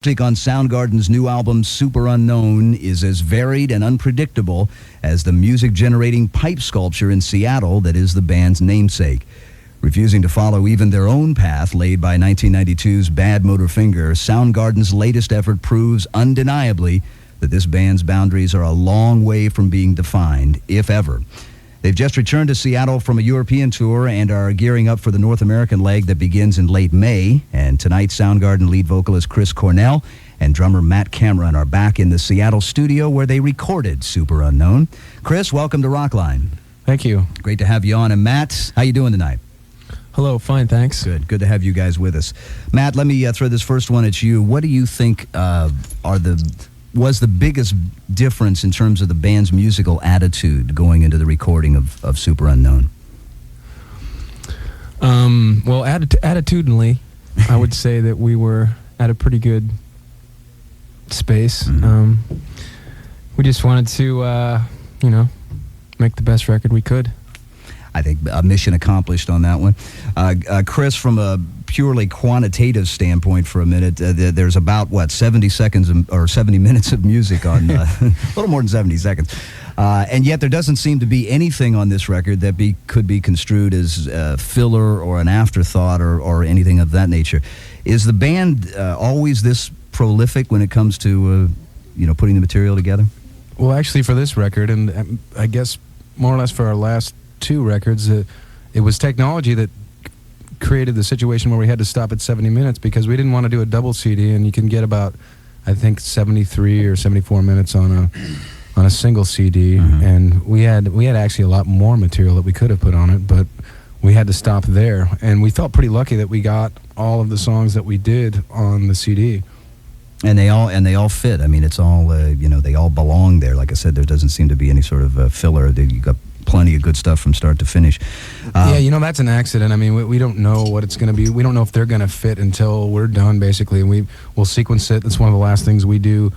Music on Soundgarden's new album, Super Unknown, is as varied and unpredictable as the music-generating pipe sculpture in Seattle that is the band's namesake. Refusing to follow even their own path laid by 1992's Bad Motor Finger, Soundgarden's latest effort proves undeniably that this band's boundaries are a long way from being defined, if ever. They've just returned to Seattle from a European tour and are gearing up for the North American leg that begins in late May. And tonight, Soundgarden lead vocalist Cornell and drummer Matt Cameron are back in the Seattle studio where they recorded Super Unknown. Chris, welcome to Rockline. Thank you. Great to have you on. And Matt, how you doing tonight? Hello, fine, thanks. Good to have you guys with us. Matt, let me throw this first one at you. What do you think was the biggest difference in terms of the band's musical attitude going into the recording of Super Unknown? Well, attitudinally, I would say that we were at a pretty good space. Mm-hmm. We just wanted to, make the best record we could. I think mission accomplished on that one. Chris, from a purely quantitative standpoint for a minute, there's about, 70 seconds or 70 minutes of music on, a little more than 70 seconds. And yet there doesn't seem to be anything on this record that could be construed as filler or an afterthought or anything of that nature. Is the band always this prolific when it comes to, putting the material together? Well, actually for this record, and I guess more or less for our last two records, it was technology that created the situation where we had to stop at 70 minutes because we didn't want to do a double CD, and you can get about, I think, 73 or 74 minutes on a single CD. Mm-hmm. And we had actually a lot more material that we could have put on it, but we had to stop there, and we felt pretty lucky that we got all of the songs that we did on the CD. And they all fit. I mean, it's all they all belong there. Like I said, there doesn't seem to be any sort of filler. You got plenty of good stuff from start to finish. That's an accident. I mean, we don't know what it's going to be. We don't know if they're going to fit until we're done, basically. And we'll sequence it. That's one of the last things we do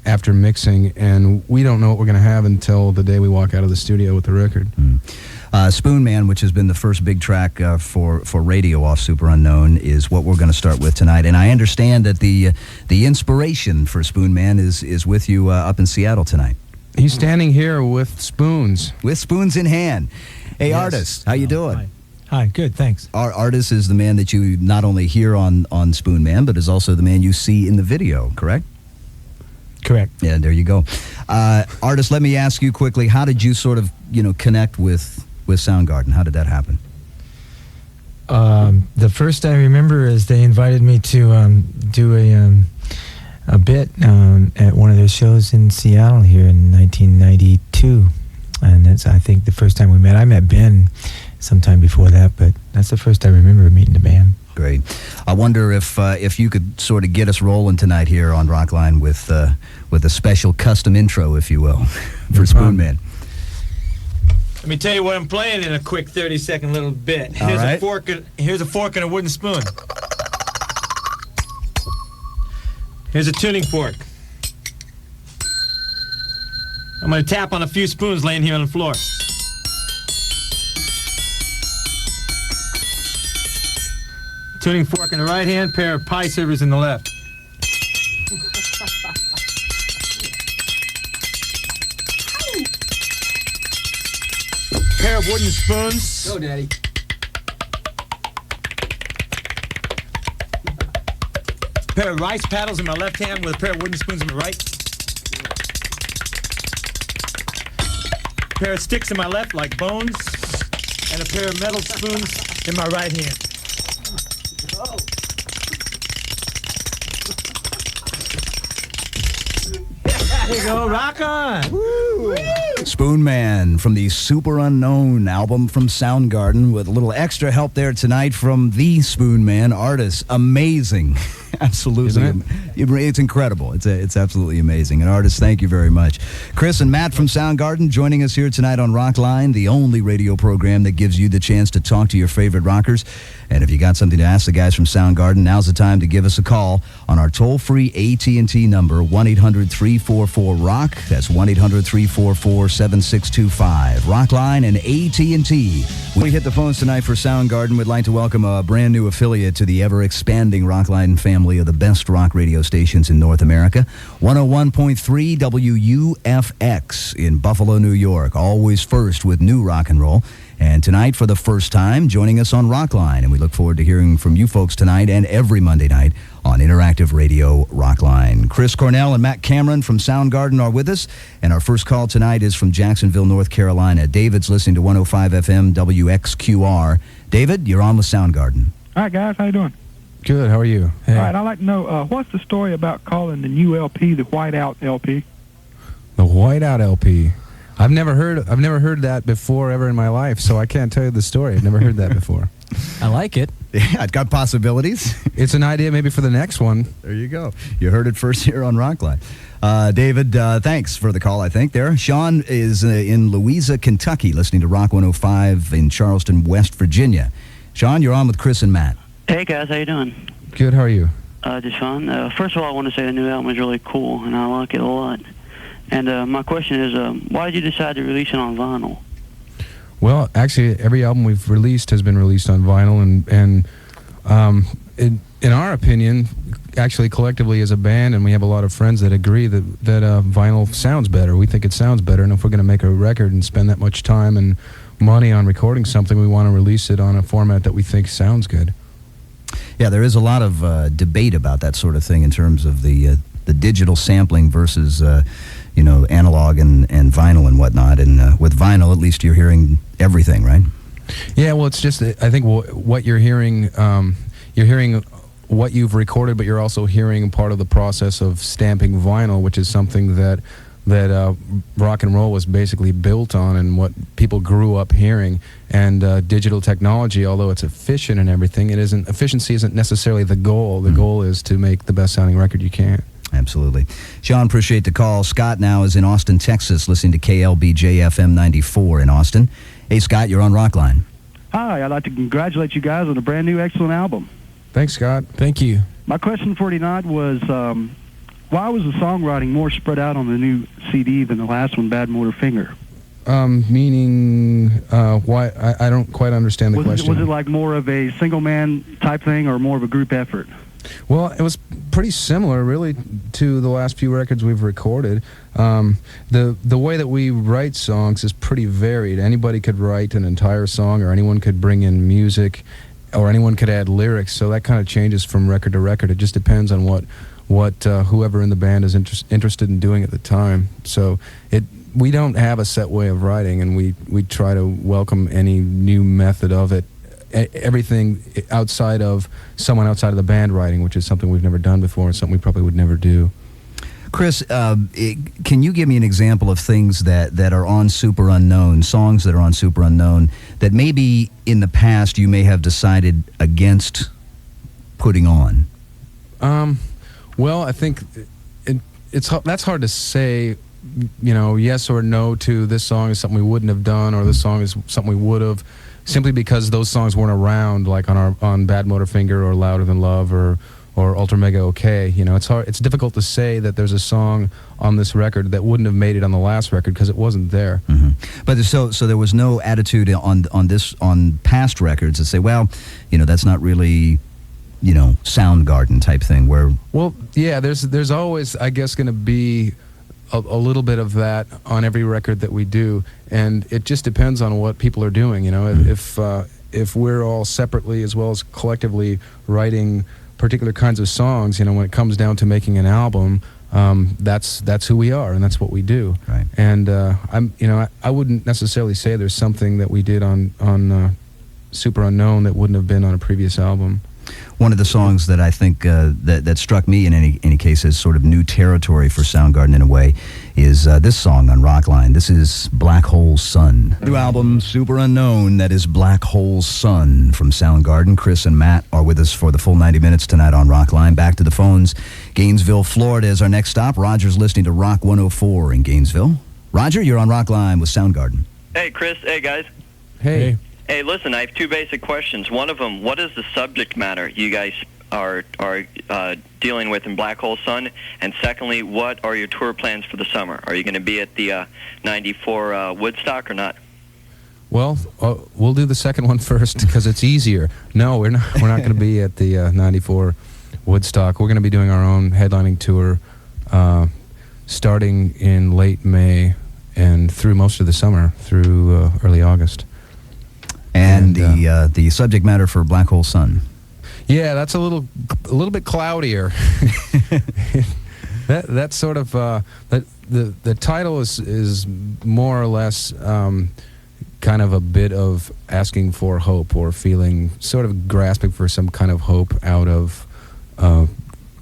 after mixing, and we don't know what we're going to have until the day we walk out of the studio with the record. Spoon Man, which has been the first big track for radio off Super Unknown, is what we're going to start with tonight. And I understand that the inspiration for Spoon Man is with you up in Seattle tonight. He's standing here with spoons. With spoons in hand. Hey, yes. Artist, how you doing? Hi, good, thanks. Artist is the man that you not only hear on Spoon Man, but is also the man you see in the video, correct? Correct. Yeah, there you go. Artist, let me ask you quickly, how did you sort of, connect with Soundgarden? How did that happen? The first I remember is they invited me to do a bit at one of their shows in Seattle here in 1992, and that's, I think, the first time we met. I met Ben sometime before that, but that's the first I remember meeting the band. Great. I wonder if you could sort of get us rolling tonight here on Rockline with a special custom intro, if you will, for Spoon Man. Let me tell you what I'm playing in a quick 30-second little bit. Here's a fork and a wooden spoon. Here's a tuning fork. I'm going to tap on a few spoons laying here on the floor. Tuning fork in the right hand, pair of pie servers in the left. Pair of wooden spoons. Go, Daddy. Pair of rice paddles in my left hand with a pair of wooden spoons in my right. Pair of sticks in my left like bones, and a pair of metal spoons in my right hand. Oh. There you go, rock on! Woo. Spoon Man from the Super Unknown album from Soundgarden, with a little extra help there tonight from the Spoon Man artist. Amazing. Absolutely. Isn't it? It's incredible. It's absolutely amazing. And artists, thank you very much. Chris and Matt from Soundgarden joining us here tonight on Rockline, the only radio program that gives you the chance to talk to your favorite rockers. And if you got something to ask the guys from Soundgarden, now's the time to give us a call on our toll-free AT&T number, 1-800-344-ROCK. That's 1-800-344-7625. Rockline and AT&T. When we hit the phones tonight for Soundgarden, we'd like to welcome a brand new affiliate to the ever-expanding Rockline family of the best rock radio stations in North America. 101.3 WUFX in Buffalo, New York. Always first with new rock and roll. And tonight, for the first time, joining us on Rockline. And we look forward to hearing from you folks tonight and every Monday night on Interactive Radio Rockline. Chris Cornell and Matt Cameron from Soundgarden are with us. And our first call tonight is from Jacksonville, North Carolina. David's listening to 105 FM WXQR. David, you're on with Soundgarden. All right, guys. How you doing? Good. How are you? Hey. All right. I'd like to know, what's the story about calling the new LP the Whiteout LP? The Whiteout LP. I've never heard that before ever in my life, so I can't tell you the story. I've never heard that before. I like it. Yeah, it's got possibilities. It's an idea maybe for the next one. There you go. You heard it first here on Rockline. David, thanks for the call, I think, there. Sean is in Louisa, Kentucky, listening to Rock 105 in Charleston, West Virginia. Sean, you're on with Chris and Matt. Hey, guys. How you doing? Good. How are you? Just fine. First of all, I want to say the new album is really cool, and I like it a lot. And my question is, why did you decide to release it on vinyl? Well, actually, every album we've released has been released on vinyl, and in our opinion, actually collectively as a band, and we have a lot of friends that agree that vinyl sounds better. We think it sounds better, and if we're going to make a record and spend that much time and money on recording something, we want to release it on a format that we think sounds good. Yeah, there is a lot of debate about that sort of thing in terms of the digital sampling versus analog and vinyl and whatnot. And with vinyl, at least you're hearing everything, right? Yeah, well, it's just, I think what you're hearing what you've recorded, but you're also hearing part of the process of stamping vinyl, which is something that rock and roll was basically built on and what people grew up hearing. And digital technology, although it's efficient and everything, efficiency isn't necessarily the goal. The goal is to make the best sounding record you can. Absolutely. Sean, appreciate the call. Scott now is in Austin, Texas, listening to KLBJ FM 94 in Austin. Hey, Scott, you're on Rockline. Hi, I'd like to congratulate you guys on a brand new excellent album. Thanks, Scott. Thank you. My question for tonight was, why was the songwriting more spread out on the new CD than the last one, Bad Motor Finger? Meaning, why? I don't quite understand the question. Was it like more of a single-man type thing or more of a group effort? Well, it was pretty similar, really, to the last few records we've recorded. The way that we write songs is pretty varied. Anybody could write an entire song, or anyone could bring in music, or anyone could add lyrics. So that kind of changes from record to record. It just depends on what whoever in the band is interested in doing at the time. So we don't have a set way of writing, and we try to welcome any new method of it. Everything outside of someone outside of the band writing, which is something we've never done before and something we probably would never do. Chris, can you give me an example of things that are on Super Unknown, songs that are on Super Unknown, that maybe in the past you may have decided against putting on? Well, I think that's hard to say, yes or no to this song is something we wouldn't have done, or this song is something we would have, simply because those songs weren't around, like on Bad Motor Finger or Louder Than Love or Ultra Mega OK. It's difficult to say that there's a song on this record that wouldn't have made it on the last record because it wasn't there. Mm-hmm. But so there was no attitude on past records that say, well, that's not really Soundgarden type thing where. Well, yeah, there's always, I guess, going to be a little bit of that on every record that we do, and it just depends on what people are doing. If we're all separately as well as collectively writing particular kinds of songs, when it comes down to making an album, that's who we are and that's what we do. Right. And I wouldn't necessarily say there's something that we did on Super Unknown that wouldn't have been on a previous album. One of the songs that I think that struck me in any case as sort of new territory for Soundgarden in a way is this song on Rockline. This is Black Hole Sun. New album, Super Unknown, that is Black Hole Sun from Soundgarden. Chris and Matt are with us for the full 90 minutes tonight on Rockline. Back to the phones. Gainesville, Florida is our next stop. Roger's listening to Rock 104 in Gainesville. Roger, you're on Rockline with Soundgarden. Hey, Chris. Hey, guys. Hey. Hey, listen, I have two basic questions. One of them, what is the subject matter you guys are dealing with in Black Hole Sun? And secondly, what are your tour plans for the summer? Are you going to be at the 94 Woodstock or not? Well, we'll do the second one first because it's easier. No, we're not going to be at the 94 Woodstock. We're going to be doing our own headlining tour starting in late May and through most of the summer, through early August. And the subject matter for Black Hole Sun? Yeah, that's a little bit cloudier. That's sort of the title is more or less kind of a bit of asking for hope or feeling sort of grasping for some kind of hope out of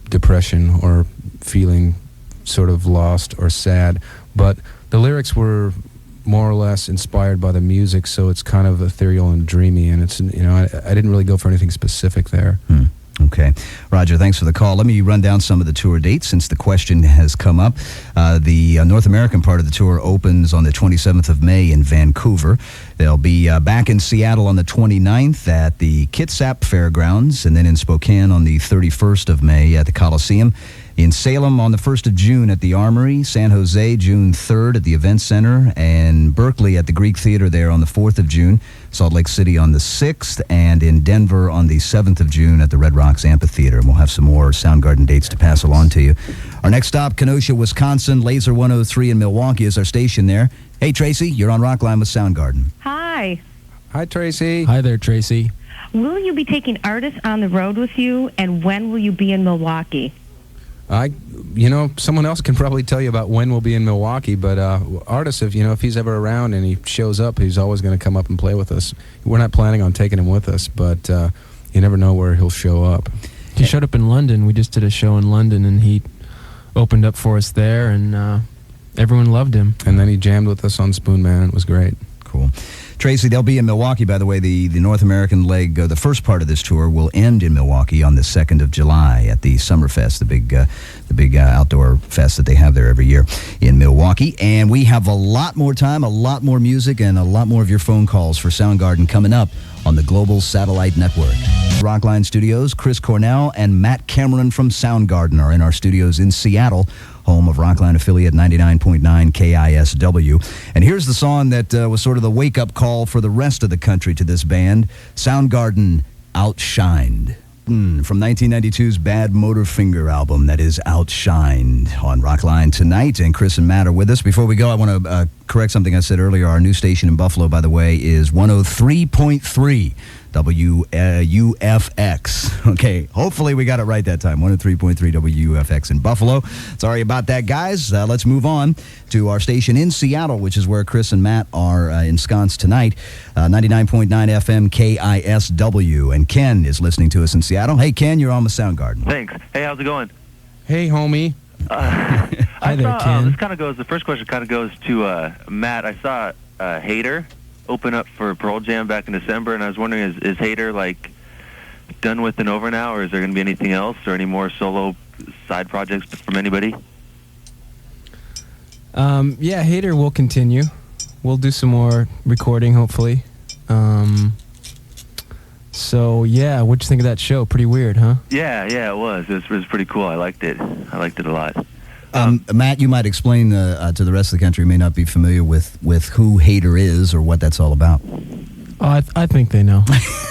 depression or feeling sort of lost or sad. But the lyrics were more or less inspired by the music, so it's kind of ethereal and dreamy, and it's, you know, I didn't really go for anything specific there. Okay. Roger, thanks for the call. Let me run down some of the tour dates since the question has come up. The North American part of the tour opens on the 27th of May in Vancouver. They'll be back in Seattle on the 29th at the Kitsap Fairgrounds, and then in Spokane on the 31st of May at the Coliseum. In Salem on the 1st of June at the Armory, San Jose June 3rd at the Event Center, and Berkeley at the Greek Theater there on the 4th of June, Salt Lake City on the 6th, and in Denver on the 7th of June at the Red Rocks Amphitheater. And we'll have some more Soundgarden dates to pass along to you. Our next stop, Kenosha, Wisconsin. Laser 103 in Milwaukee is our station there. Hey, Tracy, you're on Rockline with Soundgarden. Hi. Hi, Tracy. Hi there, Tracy. Will you be taking artists on the road with you, and when will you be in Milwaukee? Someone else can probably tell you about when we'll be in Milwaukee, but artists, if he's ever around and he shows up, he's always going to come up and play with us. We're not planning on taking him with us, but you never know where he'll show up. He showed up in London. We just did a show in London, and he opened up for us there, and everyone loved him. And then he jammed with us on Spoon Man, and it was great. Cool. Tracy, they'll be in Milwaukee, by the way. The North American leg, the first part of this tour, will end in Milwaukee on the 2nd of July at the Summerfest, the big outdoor fest that they have there every year in Milwaukee. And we have a lot more time, a lot more music, and a lot more of your phone calls for Soundgarden coming up on the Global Satellite Network. Rockline Studios, Chris Cornell and Matt Cameron from Soundgarden are in our studios in Seattle, home of Rockline affiliate 99.9 KISW. And here's the song that was sort of the wake-up call for the rest of the country to this band, Soundgarden, Outshined. From 1992's Bad Motorfinger album, that is Outshined on Rockline tonight. And Chris and Matt are with us. Before we go, I want to correct something I said earlier. Our new station in Buffalo, by the way, is 103.3 WUFX. Okay, hopefully we got it right that time. 103.3 WUFX in Buffalo. Sorry about that, guys. Let's move on to our station in Seattle, which is where Chris and Matt are ensconced tonight. 99.9 FM KISW. And Ken is listening to us in Seattle. Hey, Ken, you're on with Soundgarden. Thanks. Hey, how's it going? Hey, homie. Hi there, Ken. This kind of goes. The first question kind of goes to Matt. I saw Hater open up for Pearl Jam back in December, and I was wondering, is Hater like done with and over now, or is there going to be anything else, or any more solo side projects from anybody? Yeah, Hater will continue. We'll do some more recording, hopefully. So yeah, what'd you think of that show? Pretty weird, huh? Yeah, it was. It was pretty cool. I liked it. I liked it a lot. Matt, you might explain to the rest of the country who may not be familiar with who Hater is or what that's all about. Oh, I think they know.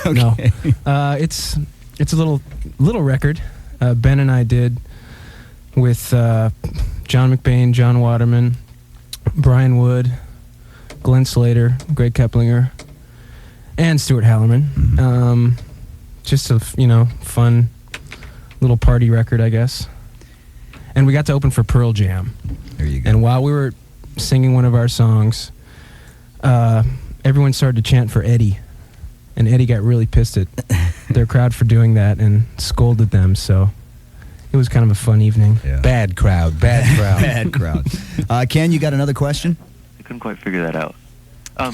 Okay. No, it's a little record Ben and I did with John McBain, John Waterman, Brian Wood, Glenn Slater, Greg Keplinger, and Stuart Hallerman. Mm-hmm. Just a fun little party record, I guess. And we got to open for Pearl Jam. There you go. And while we were singing one of our songs, everyone started to chant for Eddie. And Eddie got really pissed at their crowd for doing that and scolded them. So it was kind of a fun evening. Yeah. Bad crowd. Bad crowd. Ken, you got another question? I couldn't quite figure that out.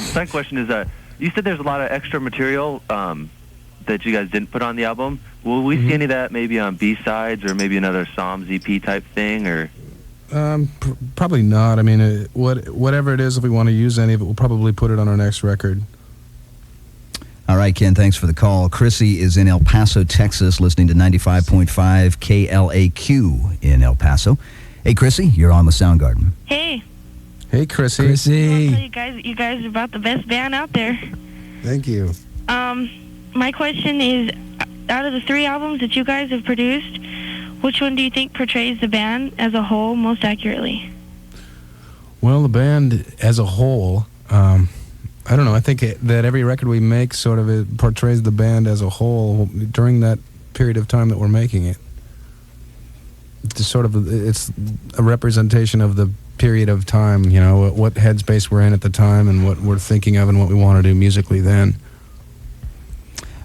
Second question is, you said there's a lot of extra material that you guys didn't put on the album. Will we see any of that maybe on B-sides or maybe another Psalms EP type thing, or? Probably not. I mean, whatever it is, if we want to use any of it, we'll probably put it on our next record. All right, Ken, thanks for the call. Chrissy is in El Paso, Texas, listening to 95.5 KLAQ in El Paso. Hey, Chrissy, you're on with Soundgarden. Hey. Hey, Chrissy. I'll tell you guys are about the best band out there. Thank you. My question is, out of the 3 albums that you guys have produced, which one do you think portrays the band as a whole most accurately? Well, the band as a whole, I don't know. I think that every record we make sort of it portrays the band as a whole during that period of time that we're making it. It's a representation of the period of time, you know, what headspace we're in at the time and what we're thinking of and what we want to do musically then.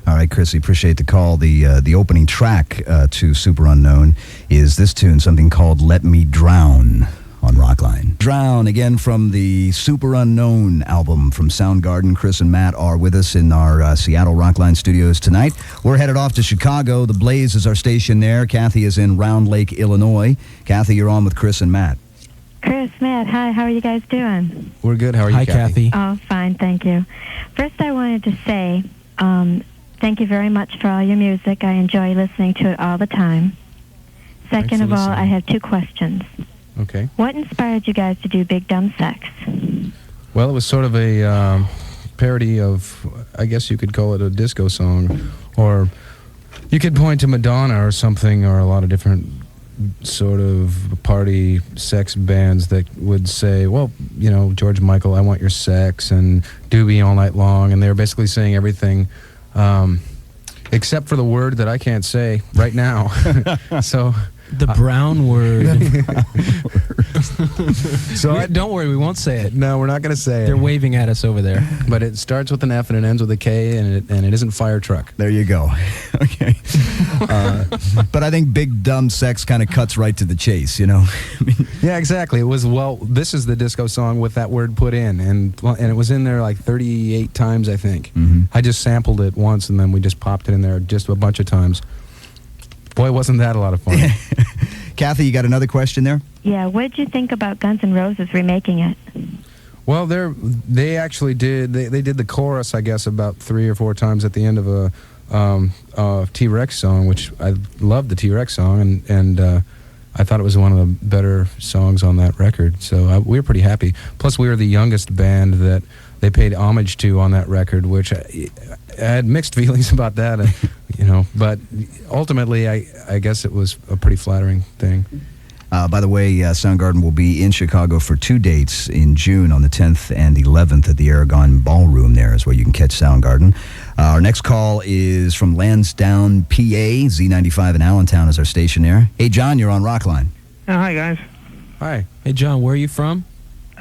All right, Chrissy, appreciate the call. The opening track to Super Unknown is this tune, something called Let Me Drown on Rockline. Drown, again, from the Super Unknown album from Soundgarden. Chris and Matt are with us in our Seattle Rockline studios tonight. We're headed off to Chicago. The Blaze is our station there. Kathy is in Round Lake, Illinois. Kathy, you're on with Chris and Matt. Chris, Matt, hi, how are you guys doing? We're good. How are you, Hi, Kathy? Oh, fine, thank you. First, I wanted to say thank you very much for all your music. I enjoy listening to it all the time. Second of all, I have 2 questions. Okay. What inspired you guys to do Big Dumb Sex? Well, it was sort of a parody of, I guess you could call it a disco song, or you could point to Madonna or something, or a lot of different sort of party sex bands that would say, well, you know, George Michael, I want your sex, and Doobie All Night Long, and they were basically saying everything except for the word that I can't say right now. So the brown word. So don't worry, we won't say it. No, we're not going to say it. They're waving at us over there. But it starts with an F and it ends with a K, and it isn't fire truck. There you go. Okay. But I think Big Dumb Sex kind of cuts right to the chase, you know? Yeah, exactly. It was, well, this is the disco song with that word put in, and it was in there like 38 times, I think. Mm-hmm. I just sampled it once, and then we just popped it in there just a bunch of times. Boy, wasn't that a lot of fun. Kathy, you got another question there? Yeah, what did you think about Guns N' Roses remaking it? Well, they actually did. They did the chorus, I guess, about 3 or 4 times at the end of a T-Rex song, which I loved the T-Rex song, and I thought it was one of the better songs on that record. So we were pretty happy. Plus, we were the youngest band that they paid homage to on that record, which I had mixed feelings about that, you know. But ultimately, I guess it was a pretty flattering thing. By the way, Soundgarden will be in Chicago for 2 dates in June on the 10th and 11th at the Aragon Ballroom. There is where you can catch Soundgarden. Our next call is from Lansdowne, PA. Z95 in Allentown is our station there. Hey, John, you're on Rockline. Hi, guys. Hi. Hey, John, where are you from?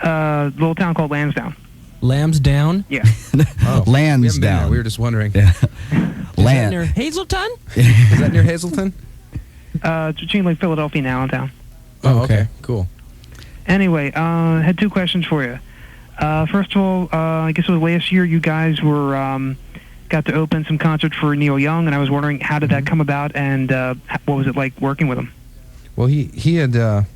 Little town called Lansdowne. Lambsdown? Yeah. Oh, Lansdowne. We were just wondering. Yeah. Is that near Hazelton? Is that near Hazelton? It's between like Philadelphia and Allentown. Oh, okay. Cool. Anyway, I had 2 questions for you. First of all, I guess it was last year you guys were got to open some concerts for Neil Young, and I was wondering how did that come about, and what was it like working with him? Well, he had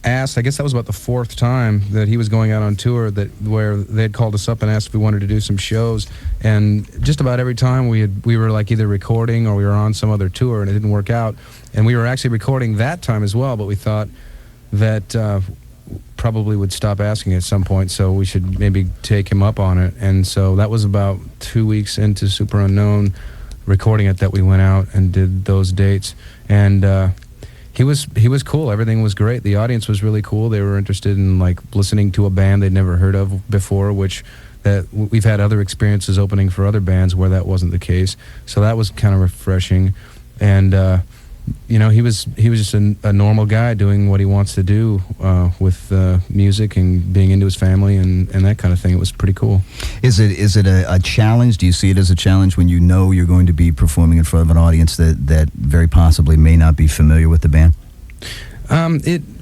asked, I guess that was about the 4th time that he was going out on tour, where they had called us up and asked if we wanted to do some shows, and just about every time we were like either recording or we were on some other tour and it didn't work out, and we were actually recording that time as well, but we thought that probably would stop asking at some point, so we should maybe take him up on it. And so that was about 2 weeks into Super Unknown recording it that we went out and did those dates, and he was cool. Everything was great. The audience was really cool. They were interested in like listening to a band they'd never heard of before, which that we've had other experiences opening for other bands where that wasn't the case. So that was kind of refreshing. And you know, he was just a normal guy doing what he wants to do with music and being into his family and that kind of thing. It was pretty cool. Is it a challenge? Do you see it as a challenge when you know you're going to be performing in front of an audience that very possibly may not be familiar with the band?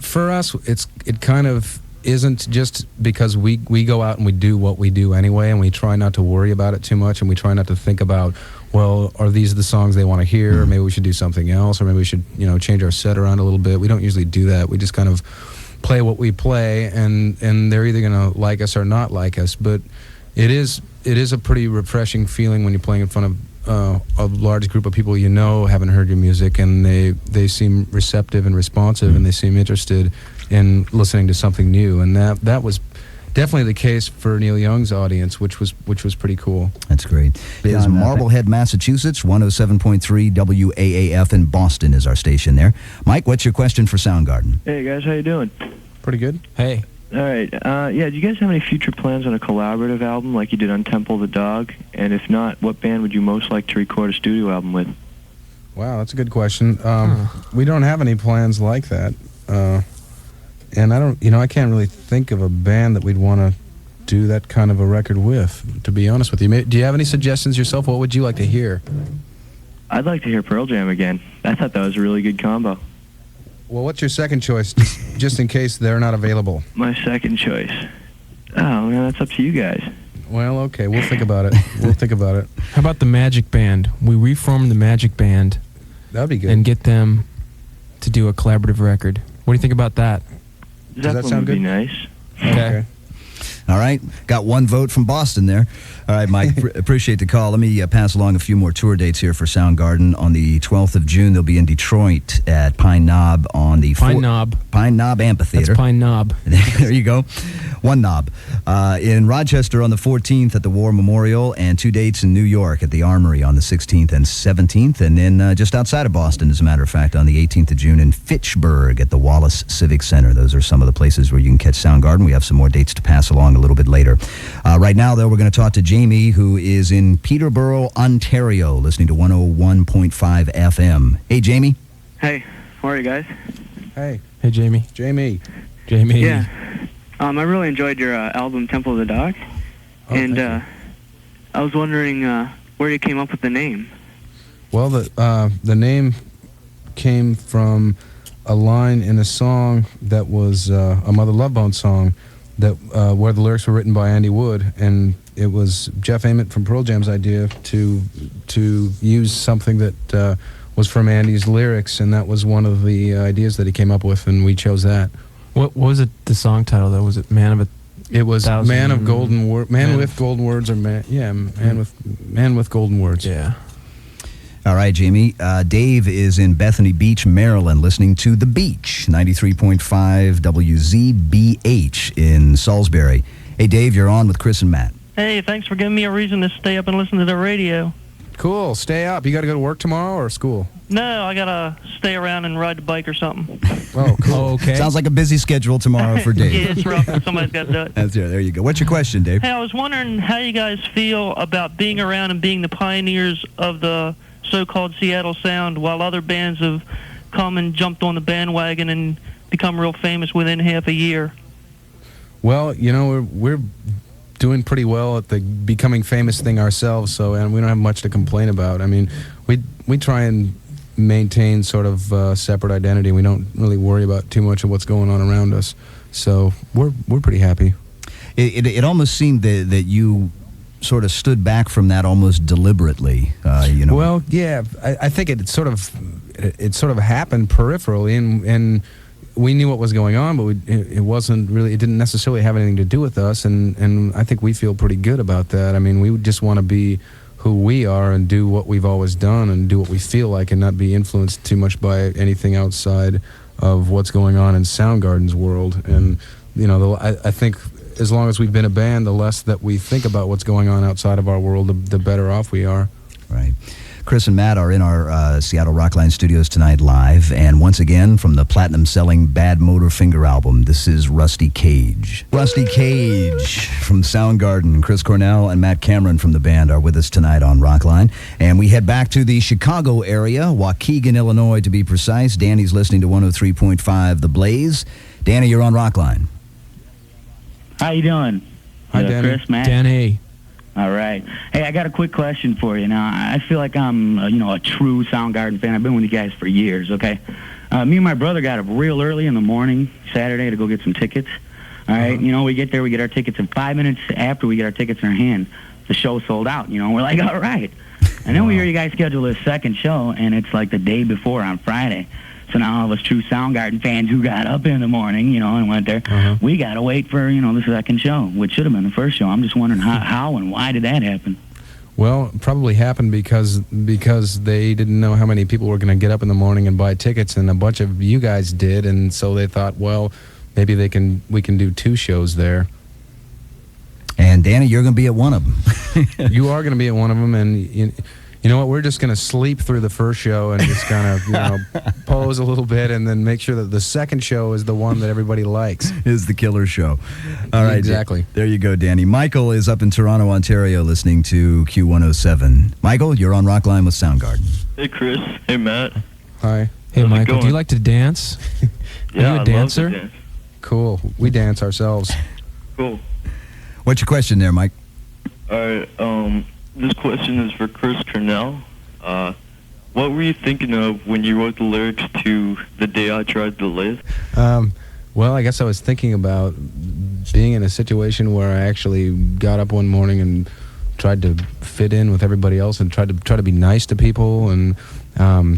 For us, it kind of isn't just because we go out and we do what we do anyway, and we try not to worry about it too much, and we try not to think about, well, are these the songs they want to hear, or maybe we should do something else, or maybe we should, change our set around a little bit. We don't usually do that. We just kind of play what we play, and they're either going to like us or not like us. But it is a pretty refreshing feeling when you're playing in front of a large group of people haven't heard your music, and they seem receptive and responsive, and they seem interested in listening to something new. And that was definitely the case for Neil Young's audience, which was pretty cool. That's great. It is Marblehead, Massachusetts, 107.3 WAAF in Boston is our station there. Mike, what's your question for Soundgarden? Hey guys, how you doing? Pretty good. Hey. All right. Do you guys have any future plans on a collaborative album like you did on Temple the Dog? And if not, what band would you most like to record a studio album with? Wow, that's a good question. We don't have any plans like that. And I can't really think of a band that we'd want to do that kind of a record with, to be honest with you. Do you have any suggestions yourself? What would you like to hear? I'd like to hear Pearl Jam again. I thought that was a really good combo. Well, what's your second choice, just in case they're not available? My second choice? Oh, man, that's up to you guys. Well, okay, we'll think about it. How about the Magic Band? We reform the Magic Band. That'd be good. And get them to do a collaborative record. What do you think about that? Does that sound good? Would be nice. Okay. All right. Got one vote from Boston there. All right, Mike, appreciate the call. Let me pass along a few more tour dates here for Soundgarden. On the 12th of June, they'll be in Detroit at Pine Knob on the... Pine Knob Amphitheater. That's Pine Knob. There you go. One knob. In Rochester on the 14th at the War Memorial, and 2 dates in New York at the Armory on the 16th and 17th. And then just outside of Boston, as a matter of fact, on the 18th of June in Fitchburg at the Wallace Civic Center. Those are some of the places where you can catch Soundgarden. We have some more dates to pass along a little bit later. Right now, though, we're going to talk to Jamie, who is in Peterborough, Ontario, listening to 101.5 FM. Hey, Jamie. Hey, how are you guys? Hey. Hey, Jamie. Jamie. Yeah. I really enjoyed your album, Temple of the Dog. And I was wondering where you came up with the name. Well, the name came from a line in a song that was a Mother Love Bone song that where the lyrics were written by Andy Wood, and it was Jeff Ament from Pearl Jam's idea to use something that was from Andy's lyrics, and that was one of the ideas that he came up with, and we chose that. What was it? The song title though? Was it Man of a? It was Man of Golden Words, Man with Golden Words, or Man with Golden Words. Yeah. All right, Jamie. Dave is in Bethany Beach, Maryland, listening to The Beach, 93.5 WZBH in Salisbury. Hey, Dave, you're on with Chris and Matt. Hey, thanks for giving me a reason to stay up and listen to the radio. Cool. Stay up. You got to go to work tomorrow or school? No, I got to stay around and ride the bike or something. Oh, cool. Okay. Sounds like a busy schedule tomorrow for Dave. Yeah, it's rough. Somebody's got to do it. That's right. There you go. What's your question, Dave? Hey, I was wondering how you guys feel about being around and being the pioneers of the so-called Seattle sound, while other bands have come and jumped on the bandwagon and become real famous within half a year. Well, we're doing pretty well at the becoming famous thing ourselves, and we don't have much to complain about. I mean, we try and maintain sort of separate identity. We don't really worry about too much of what's going on around us, so we're pretty happy. It almost seemed that you sort of stood back from that almost deliberately, Well, yeah, I think it sort of happened peripherally, and we knew what was going on, but it wasn't really. It didn't necessarily have anything to do with us, and I think we feel pretty good about that. I mean, we just want to be who we are and do what we've always done and do what we feel like, and not be influenced too much by anything outside of what's going on in Soundgarden's world. And I think as long as we've been a band, the less that we think about what's going on outside of our world, the better off we are. Right. Chris and Matt are in our Seattle Rockline studios tonight live, and once again from the platinum-selling Bad Motor Finger album, this is Rusty Cage. Rusty Cage from Soundgarden. Chris Cornell and Matt Cameron from the band are with us tonight on Rockline, and we head back to the Chicago area, Waukegan, Illinois to be precise. Danny's listening to 103.5 The Blaze. Danny, you're on Rockline. How you doing? Hi, Danny. Chris, Matt? Danny. All right. Hey, I got a quick question for you. Now, I feel like I'm, a true Soundgarden fan. I've been with you guys for years, okay? Me and my brother got up real early in the morning, Saturday, to go get some tickets. All right, you know, we get there, we get our tickets, and 5 minutes after we get our tickets in our hand, the show sold out. You know, we're like, all right. And then we hear you guys schedule this second show, and it's like the day before on Friday. So now all of us true Soundgarden fans who got up in the morning, you know, and went there, we got to wait for, you know, the second show, which should have been the first show. I'm just wondering how and why did that happen? Well, it probably happened because they didn't know how many people were going to get up in the morning and buy tickets, and a bunch of you guys did, and so they thought, well, maybe we can do 2 shows there. And Danny, you're going to be at one of them. You are going to be at one of them, and you know what? We're just going to sleep through the first show and just kind of, you know, pose a little bit, and then make sure that the second show is the one that everybody likes. Is the killer show. All right, exactly. There you go, Danny. Michael is up in Toronto, Ontario, listening to Q107. Michael, you're on Rockline with Soundgarden. Hey, Chris. Hey, Matt. Hi. Hey, How's it Michael, do going? you like to dance? Yeah, Are you I a love dancer? to dance. Cool. We dance ourselves. Cool. What's your question there, Mike? All right. This question is for Chris Cornell. What were you thinking of when you wrote the lyrics to "The Day I Tried to Live"? Well, I guess I was thinking about being in a situation where I actually got up one morning and tried to fit in with everybody else and try to be nice to people and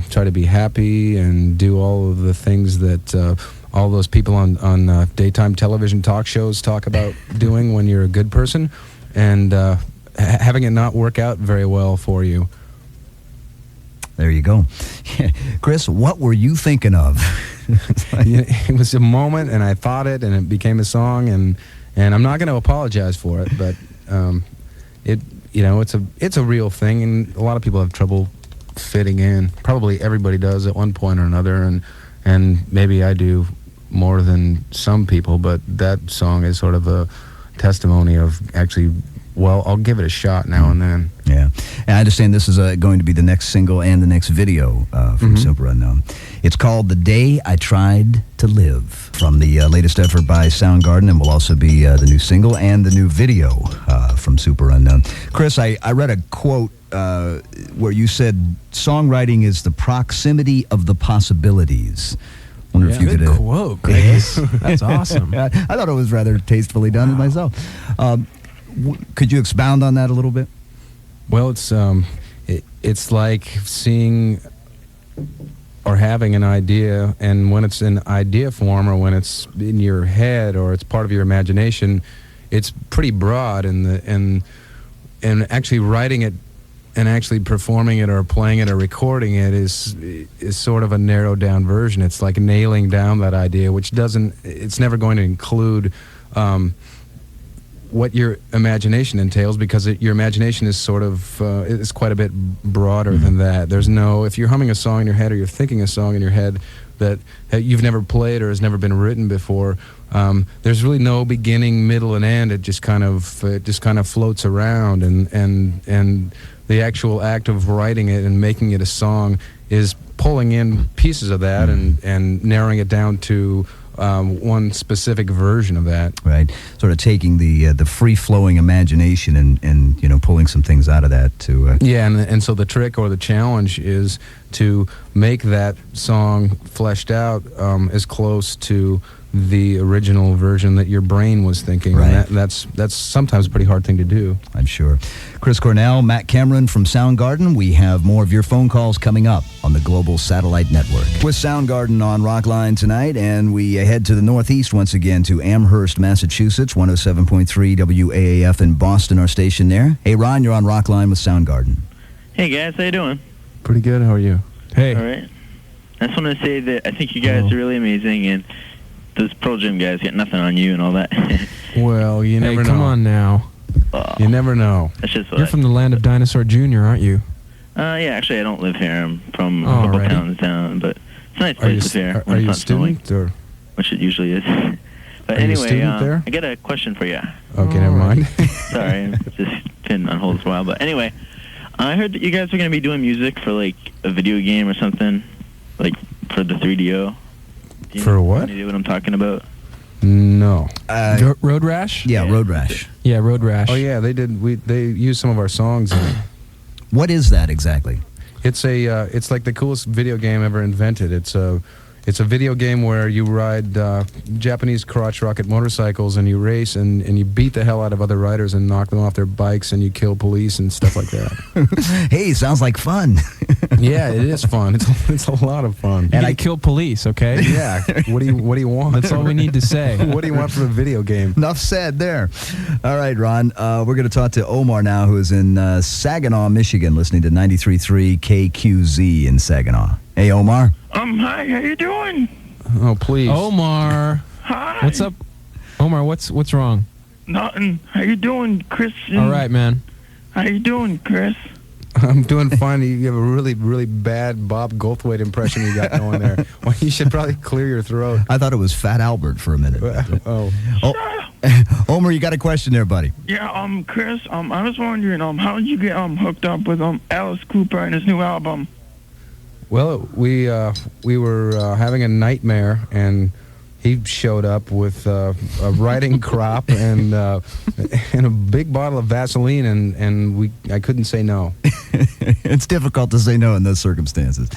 try to be happy and do all of the things that all those people on daytime television talk shows talk about doing when you're a good person, and having it not work out very well for you. There you go. Chris, what were you thinking of? It was a moment, and I thought it, and it became a song, and I'm not going to apologize for it, but it's a real thing, and a lot of people have trouble fitting in. Probably everybody does at one point or another, and maybe I do more than some people, but that song is sort of a testimony of actually, well, I'll give it a shot now and then. Yeah. And I understand this is going to be the next single and the next video from Super Unknown. It's called "The Day I Tried to Live," from the latest effort by Soundgarden, and will also be the new single and the new video from Super Unknown. Chris, I read a quote where you said songwriting is the proximity of the possibilities. Wonder if you good could quote, Chris. That's awesome. I thought it was rather tastefully done myself. Could you expound on that a little bit? Well, it's like seeing or having an idea, and when it's in idea form or when it's in your head or it's part of your imagination, it's pretty broad, and actually writing it and actually performing it or playing it or recording it is sort of a narrowed down version. It's like nailing down that idea, which it's never going to include what your imagination entails, because your imagination is sort of is quite a bit broader than that. There's if you're humming a song in your head or you're thinking a song in your head that you've never played or has never been written before, there's really no beginning, middle, and end. It just kind of floats around, and the actual act of writing it and making it a song is pulling in pieces of that and narrowing it down to one specific version of that. Right. Sort of taking the free-flowing imagination and pulling some things out of that to... Yeah, and so the trick or the challenge is to make that song fleshed out as close to the original version that your brain was thinking. Right. And that's sometimes a pretty hard thing to do. I'm sure. Chris Cornell, Matt Cameron from Soundgarden. We have more of your phone calls coming up on the Global Satellite Network. With Soundgarden on Rockline tonight, and we head to the Northeast once again to Amherst, Massachusetts, 107.3 WAAF in Boston, our station there. Hey, Ron, you're on Rockline with Soundgarden. Hey, guys. How you doing? Pretty good. How are you? Hey. All right. I just want to say that I think you guys are really amazing, and those Pearl Jam guys got nothing on you and all that. Well, you never know. Hey, come on now. You never know. That's just what You're from the land of Dinosaur Jr., aren't you? Yeah, actually, I don't live here. I'm from a couple towns down, but it's a nice place to live here. Are you a student? Or? Which it usually is. But Are you a anyway, student there? I got a question for you. Okay, never mind. Sorry, I've just been on hold for a while. But anyway, I heard that you guys are going to be doing music for, like, a video game or something, like, for the 3DO. For what? Any idea what I'm talking about? No. Road Rash? Yeah, Road Rash. Yeah, Road Rash. Oh yeah, they did. They used some of our songs in it. What is that exactly? It's like the coolest video game ever invented. It's It's a video game where you ride Japanese crotch rocket motorcycles and you race and you beat the hell out of other riders and knock them off their bikes and you kill police and stuff like that. Hey, sounds like fun. Yeah, it is fun. It's a lot of fun. And I kill police, okay? Yeah. What do you want? That's all we need to say. What do you want from a video game? Enough said there. All right, Ron. We're going to talk to Omar now, who is in Saginaw, Michigan, listening to 93.3 KQZ in Saginaw. Hey, Omar. Hi, how you doing? Oh, please. Omar. Hi. What's up? Omar, what's wrong? Nothing. How you doing, Chris? All right, man. How you doing, Chris? I'm doing fine. You have a really, really bad Bob Goldthwait impression you got going there. Well, you should probably clear your throat. I thought it was Fat Albert for a minute. Omar, you got a question there, buddy? Yeah, Chris, I was wondering, how did you get hooked up with Alice Cooper and his new album? Well, we were having a nightmare, and he showed up with a riding crop and a big bottle of Vaseline, and I couldn't say no. It's difficult to say no in those circumstances.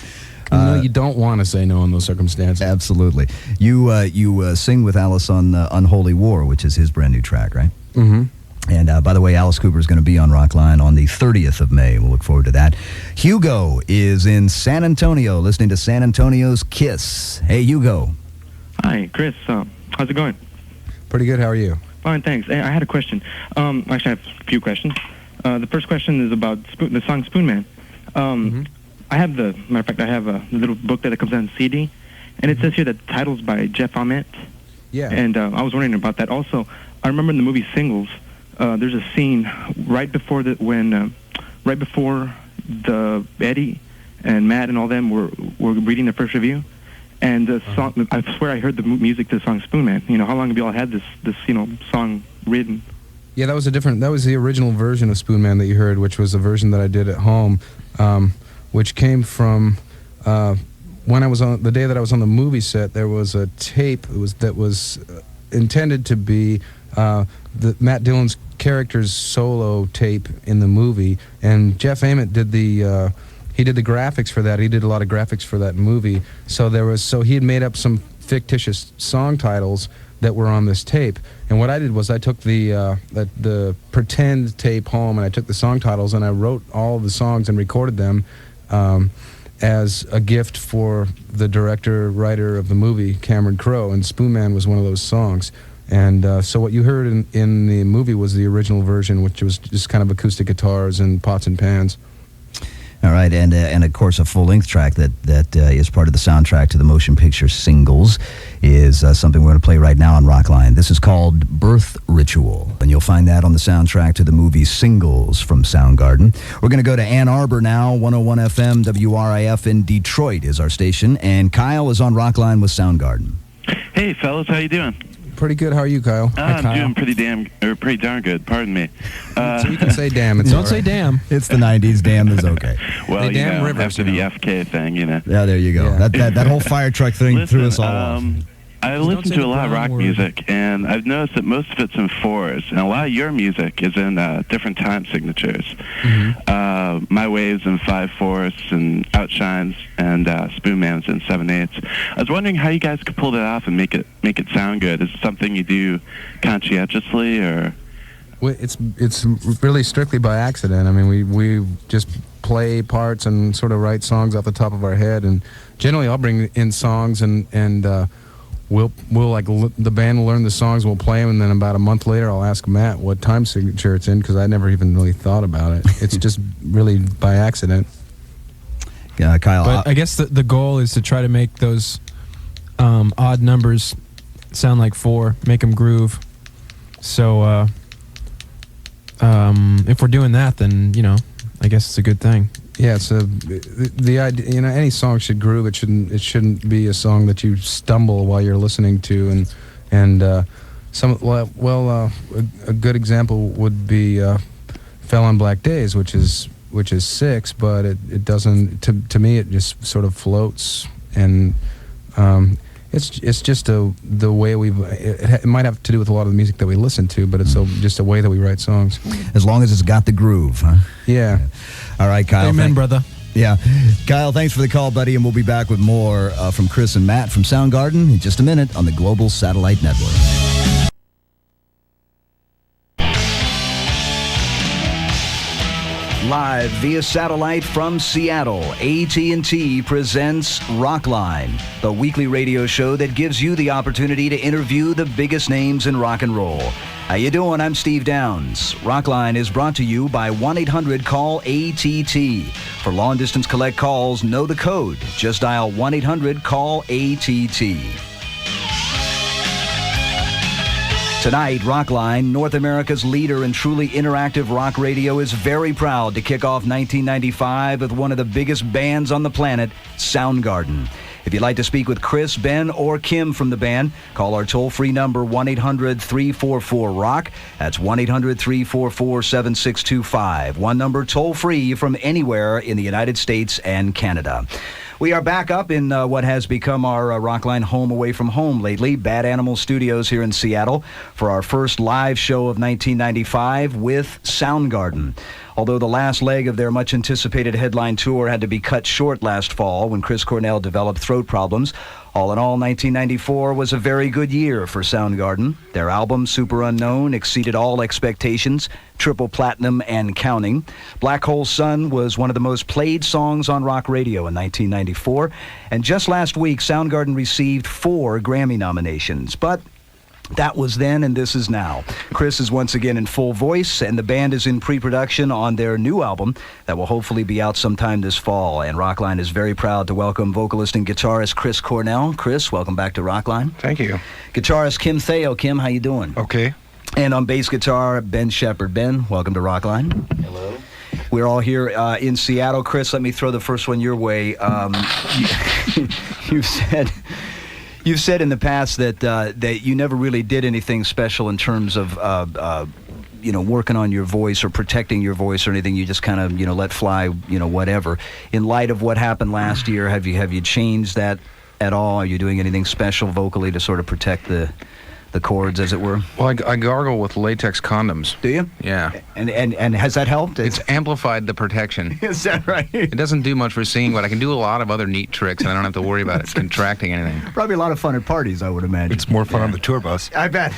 No, you don't want to say no in those circumstances. Absolutely. You sing with Alice on Unholy War, which is his brand new track, right? Mm-hmm. And by the way, Alice Cooper is going to be on Rockline on the 30th of May. We'll look forward to that. Hugo is in San Antonio, listening to San Antonio's Kiss. Hey, Hugo. Hi, Chris. How's it going? Pretty good. How are you? Fine, thanks. I had a question. Actually, I have a few questions. The first question is about the song Spoon Man. I have matter of fact, I have a little book that comes out on CD, and it says here that the title's by Jeff Ament. Yeah. And I was wondering about that. Also, I remember in the movie Singles, there's a scene right before the Eddie and Matt and all them were reading their first review, and the song. I swear I heard the music to the song Spoon Man. How long have you all had this song written? Yeah, that was the original version of Spoon Man that you heard, which was a version that I did at home, which came from when I was on the day that I was on the movie set. There was a tape that was intended to be Matt Dillon's character's solo tape in the movie, and Jeff Ament did the graphics for that. He did a lot of graphics for that movie. So he had made up some fictitious song titles that were on this tape. And what I did was I took the pretend tape home, and I took the song titles and I wrote all the songs and recorded them as a gift for the writer of the movie, Cameron Crowe, and Spoon Man was one of those songs. And so what you heard in the movie was the original version, which was just kind of acoustic guitars and pots and pans. All right, and of course a full-length track that is part of the soundtrack to the motion picture Singles is something we're going to play right now on Rockline. This is called Birth Ritual, and you'll find that on the soundtrack to the movie Singles from Soundgarden. We're going to go to Ann Arbor now. 101 FM WRIF in Detroit is our station, and Kyle is on Rockline with Soundgarden. Hey, fellas, how you doing? Pretty good. How are you, Kyle? I'm doing pretty darn good. Pardon me. So you can say damn. Don't say damn. It's the 90s. Damn is okay. Well, after the FK thing, Yeah, there you go. Yeah. That whole fire truck thing threw us all off. I listen to a lot of rock music, and I've noticed that most of it's in fours, and a lot of your music is in different time signatures. Mm-hmm. My Waves in 5/4, and Outshines, and Spoon Man's in 7/8. I was wondering how you guys could pull that off and make it sound good. Is it something you do conscientiously, or? Well, it's really strictly by accident. I mean, we just play parts and sort of write songs off the top of our head, and generally I'll bring in songs and we'll the band will learn the songs, we'll play them, and then about a month later I'll ask Matt what time signature it's in, because I never even really thought about it. It's just really by accident. Yeah, Kyle. But I guess the goal is to try to make those odd numbers sound like 4, make them groove. So if we're doing that, then I guess it's a good thing. Yeah, so the idea, any song should groove. It shouldn't be a song that you stumble while you're listening to, and a good example would be "Fell on Black Days," which is 6, but it doesn't. To me, it just sort of floats, and it's just the way it might have to do with a lot of the music that we listen to, but it's just a way that we write songs. As long as it's got the groove, huh? Yeah. All right, Kyle. Amen, brother. Yeah. Kyle, thanks for the call, buddy, and we'll be back with more from Chris and Matt from Soundgarden in just a minute on the Global Satellite Network. Live via satellite from Seattle, AT&T presents Rockline, the weekly radio show that gives you the opportunity to interview the biggest names in rock and roll. How you doing? I'm Steve Downs. Rockline is brought to you by 1-800-CALL-ATT. For long-distance collect calls, know the code. Just dial 1-800-CALL-ATT. Tonight, Rockline, North America's leader in truly interactive rock radio, is very proud to kick off 1995 with one of the biggest bands on the planet, Soundgarden. If you'd like to speak with Chris, Ben, or Kim from the band, call our toll-free number 1-800-344-ROCK. That's 1-800-344-7625. One number toll-free from anywhere in the United States and Canada. We are back up in what has become our Rockline home away from home lately, Bad Animal Studios here in Seattle, for our first live show of 1995 with Soundgarden. Although the last leg of their much-anticipated headline tour had to be cut short last fall when Chris Cornell developed throat problems, all in all, 1994 was a very good year for Soundgarden. Their album, Super Unknown, exceeded all expectations, triple platinum and counting. Black Hole Sun was one of the most played songs on rock radio in 1994. And just last week, Soundgarden received 4 Grammy nominations. But that was then, and this is now. Chris is once again in full voice, and the band is in pre-production on their new album that will hopefully be out sometime this fall. And Rockline is very proud to welcome vocalist and guitarist Chris Cornell. Chris, welcome back to Rockline. Thank you. Guitarist Kim Thayil. Kim, how you doing? Okay. And on bass guitar, Ben Shepard. Ben, welcome to Rockline. Hello. We're all here in Seattle. Chris, let me throw the first one your way. You've said in the past that you never really did anything special in terms of working on your voice or protecting your voice or anything. You just kind of let fly whatever. In light of what happened last year, have you changed that at all? Are you doing anything special vocally to sort of protect the cords, as it were? Well, I gargle with latex condoms. Do you? Yeah. And has that helped? It's amplified the protection. Is that right? It doesn't do much for singing, but I can do a lot of other neat tricks, and I don't have to worry about it contracting anything. Probably a lot of fun at parties, I would imagine. It's more fun on the tour bus. I bet.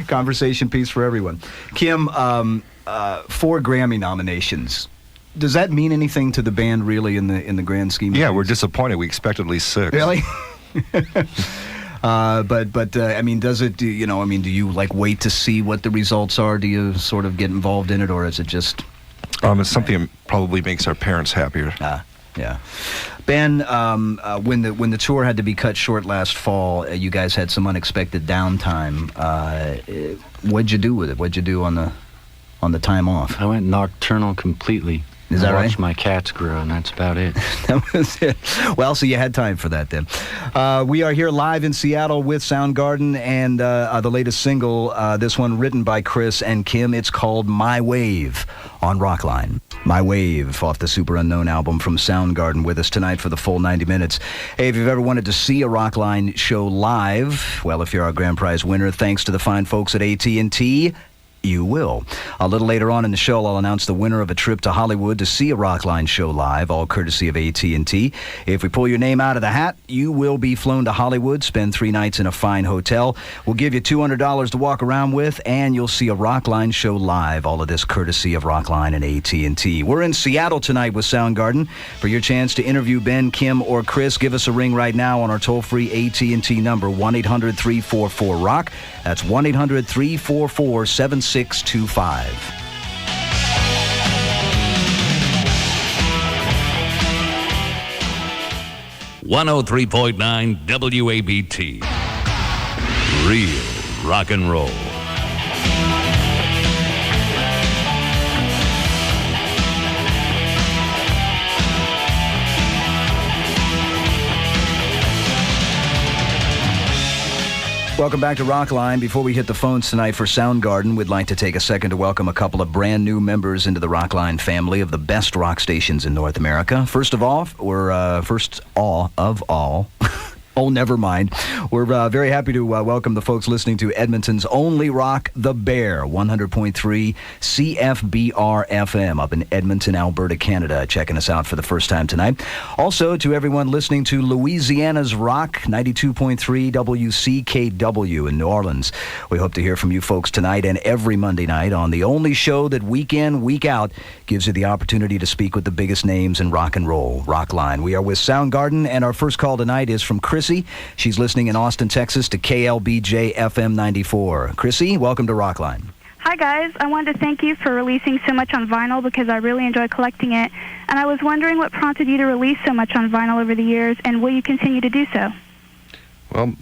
Conversation piece for everyone. Kim, 4 Grammy nominations. Does that mean anything to the band, really, in the grand scheme of things? Yeah, we're disappointed. We expected at least 6. Really? But I mean, does it? Do you like wait to see what the results are? Do you sort of get involved in it, or is it just? It's something that probably makes our parents happier. Yeah. Ben, when the tour had to be cut short last fall, you guys had some unexpected downtime. What'd you do with it? What'd you do on the time off? I went nocturnal completely. Is that right? I watched my cats grow, and that's about it. That was it. Well, so you had time for that then. We are here live in Seattle with Soundgarden and the latest single, this one written by Chris and Kim. It's called My Wave on Rockline. My Wave off the Super Unknown album from Soundgarden, with us tonight for the full 90 minutes. Hey, if you've ever wanted to see a Rockline show live, well, if you're our grand prize winner, thanks to the fine folks at AT&T, you will. A little later on in the show, I'll announce the winner of a trip to Hollywood to see a Rockline show live, all courtesy of AT&T. If we pull your name out of the hat, you will be flown to Hollywood, spend 3 nights in a fine hotel. We'll give you $200 to walk around with, and you'll see a Rockline show live. All of this courtesy of Rockline and AT&T. We're in Seattle tonight with Soundgarden. For your chance to interview Ben, Kim, or Chris, give us a ring right now on our toll-free AT&T number, 1-800-344-ROCK. That's 1-800-344-7625. 103.9 WABT. Real rock and roll. Welcome back to Rockline. Before we hit the phones tonight for Soundgarden, we'd like to take a second to welcome a couple of brand new members into the Rockline family of the best rock stations in North America. First of all, Oh, never mind. We're very happy to welcome the folks listening to Edmonton's only rock, The Bear, 100.3 CFBR FM up in Edmonton, Alberta, Canada, checking us out for the first time tonight. Also, to everyone listening to Louisiana's Rock, 92.3 WCKW in New Orleans. We hope to hear from you folks tonight and every Monday night on the only show that week in, week out gives you the opportunity to speak with the biggest names in rock and roll, Rockline. We are with Soundgarden, and our first call tonight is from Chrissy. She's listening in Austin, Texas to KLBJ FM 94. Chrissy, welcome to Rockline. Hi, guys. I wanted to thank you for releasing so much on vinyl because I really enjoy collecting it. And I was wondering what prompted you to release so much on vinyl over the years, and will you continue to do so? Well,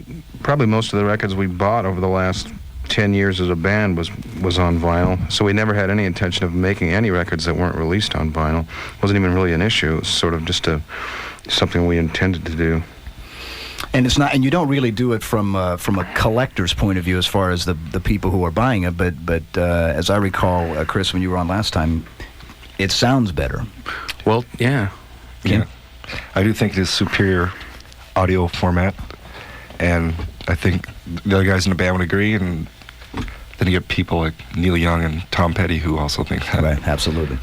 probably most of the records we bought over the last 10 years as a band was on vinyl, so we never had any intention of making any records that weren't released on vinyl. It wasn't even really an issue. It was sort of just something we intended to do. And it's not, and you don't really do it from a collector's point of view as far as the people who are buying it, but as I recall, Chris, when you were on last time, it sounds better. Well, yeah. I do think it is superior audio format, and I think the other guys in the band would agree, and then you get people like Neil Young and Tom Petty who also think that. Right, absolutely.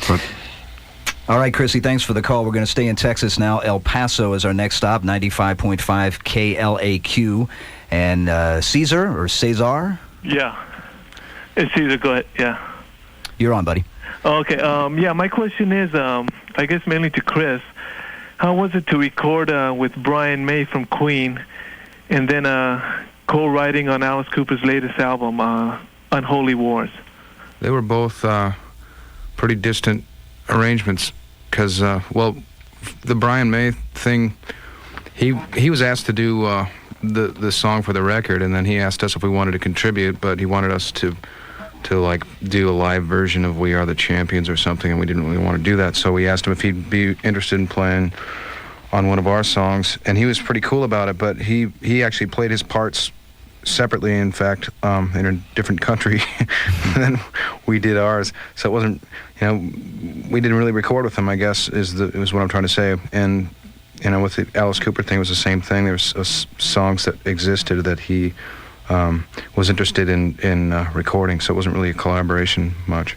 All right, Chrissy, thanks for the call. We're going to stay in Texas now. El Paso is our next stop, 95.5 KLAQ. And Cesar? Yeah. It's Cesar. Go ahead. Yeah. You're on, buddy. Okay. Yeah, my question is, I guess mainly to Chris. How was it to record with Brian May from Queen and then co-writing on Alice Cooper's latest album, Unholy Wars? They were both pretty distant arrangements because, the Brian May thing, he was asked to do the song for the record, and then he asked us if we wanted to contribute, but he wanted us to like do a live version of We Are the Champions or something, and we didn't really want to do that, so we asked him if he'd be interested in playing on one of our songs, and he was pretty cool about it, but he actually played his parts separately, in fact, in a different country than we did ours. So it wasn't, we didn't really record with him, I guess, is what I'm trying to say. And, with the Alice Cooper thing, it was the same thing. There was songs that existed that he was interested in recording, so it wasn't really a collaboration much.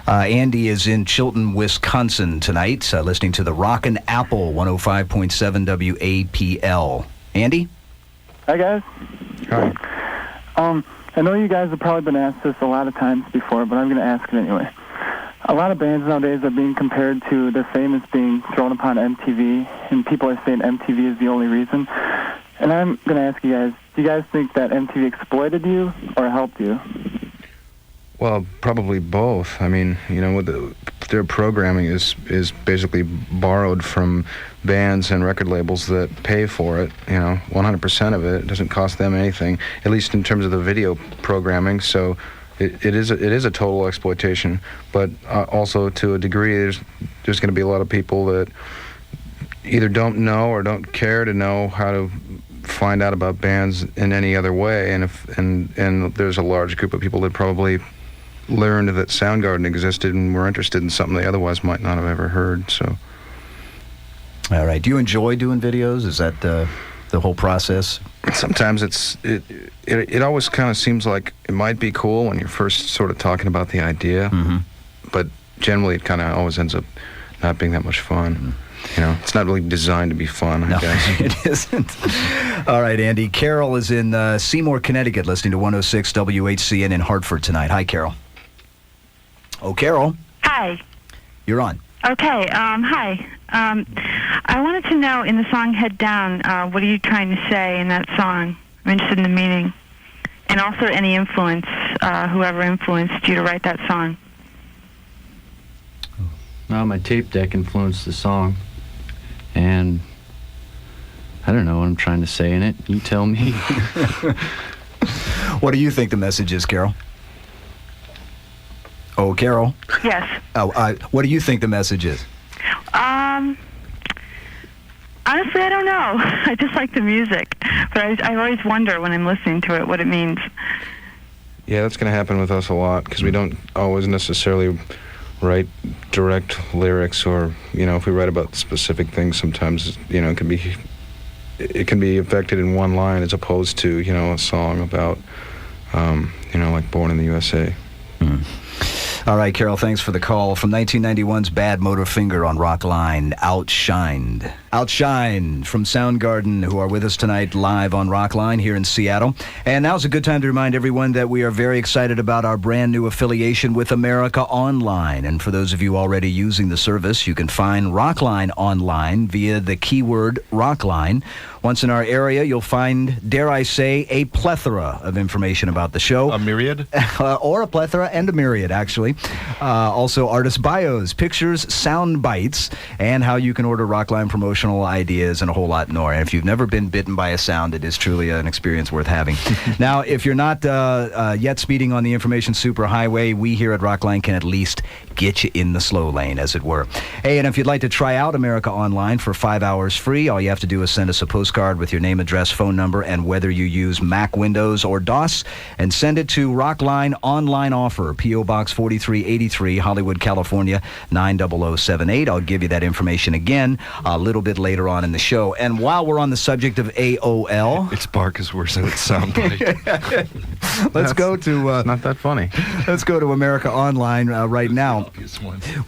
Andy is in Chilton, Wisconsin tonight, listening to the Rockin' Apple 105.7 WAPL. Andy? Hi, guys. Hi. I know you guys have probably been asked this a lot of times before, but I'm going to ask it anyway. A lot of bands nowadays are being compared to their fame as being thrown upon MTV, and people are saying MTV is the only reason. And I'm going to ask you guys, do you guys think that MTV exploited you or helped you? Well, probably both. I mean, their programming is basically borrowed from bands and record labels that pay for it. 100% of it. It doesn't cost them anything, at least in terms of the video programming. So it is a total exploitation. But also to a degree, there's going to be a lot of people that either don't know or don't care to know how to find out about bands in any other way. And there's a large group of people that probably learned that Soundgarden existed and were interested in something they otherwise might not have ever heard. So, all right. Do you enjoy doing videos? Is that the whole process? Sometimes it always kind of seems like it might be cool when you're first sort of talking about the idea, but generally it kind of always ends up not being that much fun. It's not really designed to be fun, I guess. It isn't. All right, Andy. Carol is in Seymour, Connecticut, listening to 106 WHCN in Hartford tonight. Hi, Carol. Oh, Carol. Hi. You're on. Okay, hi. I wanted to know, in the song Head Down, what are you trying to say in that song? I'm interested in the meaning. And also any influence, whoever influenced you to write that song. Well, my tape deck influenced the song. And I don't know what I'm trying to say in it. You tell me. What do you think the message is, Carol? Oh, Carol? Yes. What do you think the message is? Honestly, I don't know. I just like the music. But I always wonder when I'm listening to it what it means. Yeah, that's going to happen with us a lot, because we don't always necessarily write direct lyrics, or, if we write about specific things, sometimes, it can be it can be affected in one line as opposed to, you know, a song about, you know, like Born in the USA. All right, Carol, thanks for the call. From 1991's Bad Motor Finger on Rockline, Outshined. Outshined from Soundgarden, who are with us tonight live on Rockline here in Seattle. And now's a good time to remind everyone that we are very excited about our brand new affiliation with America Online. And for those of you already using the service, you can find Rockline online via the keyword Rockline. Once in our area, you'll find, dare I say, a plethora of information about the show. A myriad? Or a plethora and a myriad, actually. Also, artist bios, pictures, sound bites, and how you can order Rockline promotional ideas and a whole lot more. And if you've never been bitten by a sound, it is truly an experience worth having. Now, if you're not yet speeding on the information superhighway, we here at Rockline can at least get you in the slow lane, as it were. Hey, and if you'd like to try out America Online for 5 hours free, all you have to do is send us a postcard with your name, address, phone number, and whether you use Mac, Windows, or DOS, and send it to Rockline Online Offer, P.O. Box 4383, Hollywood, California, 90078. I'll give you that information again a little bit later on in the show. And while we're on the subject of AOL... Its bark is worse than its sound bite. Let's go to... not that funny. Let's go to America Online right now.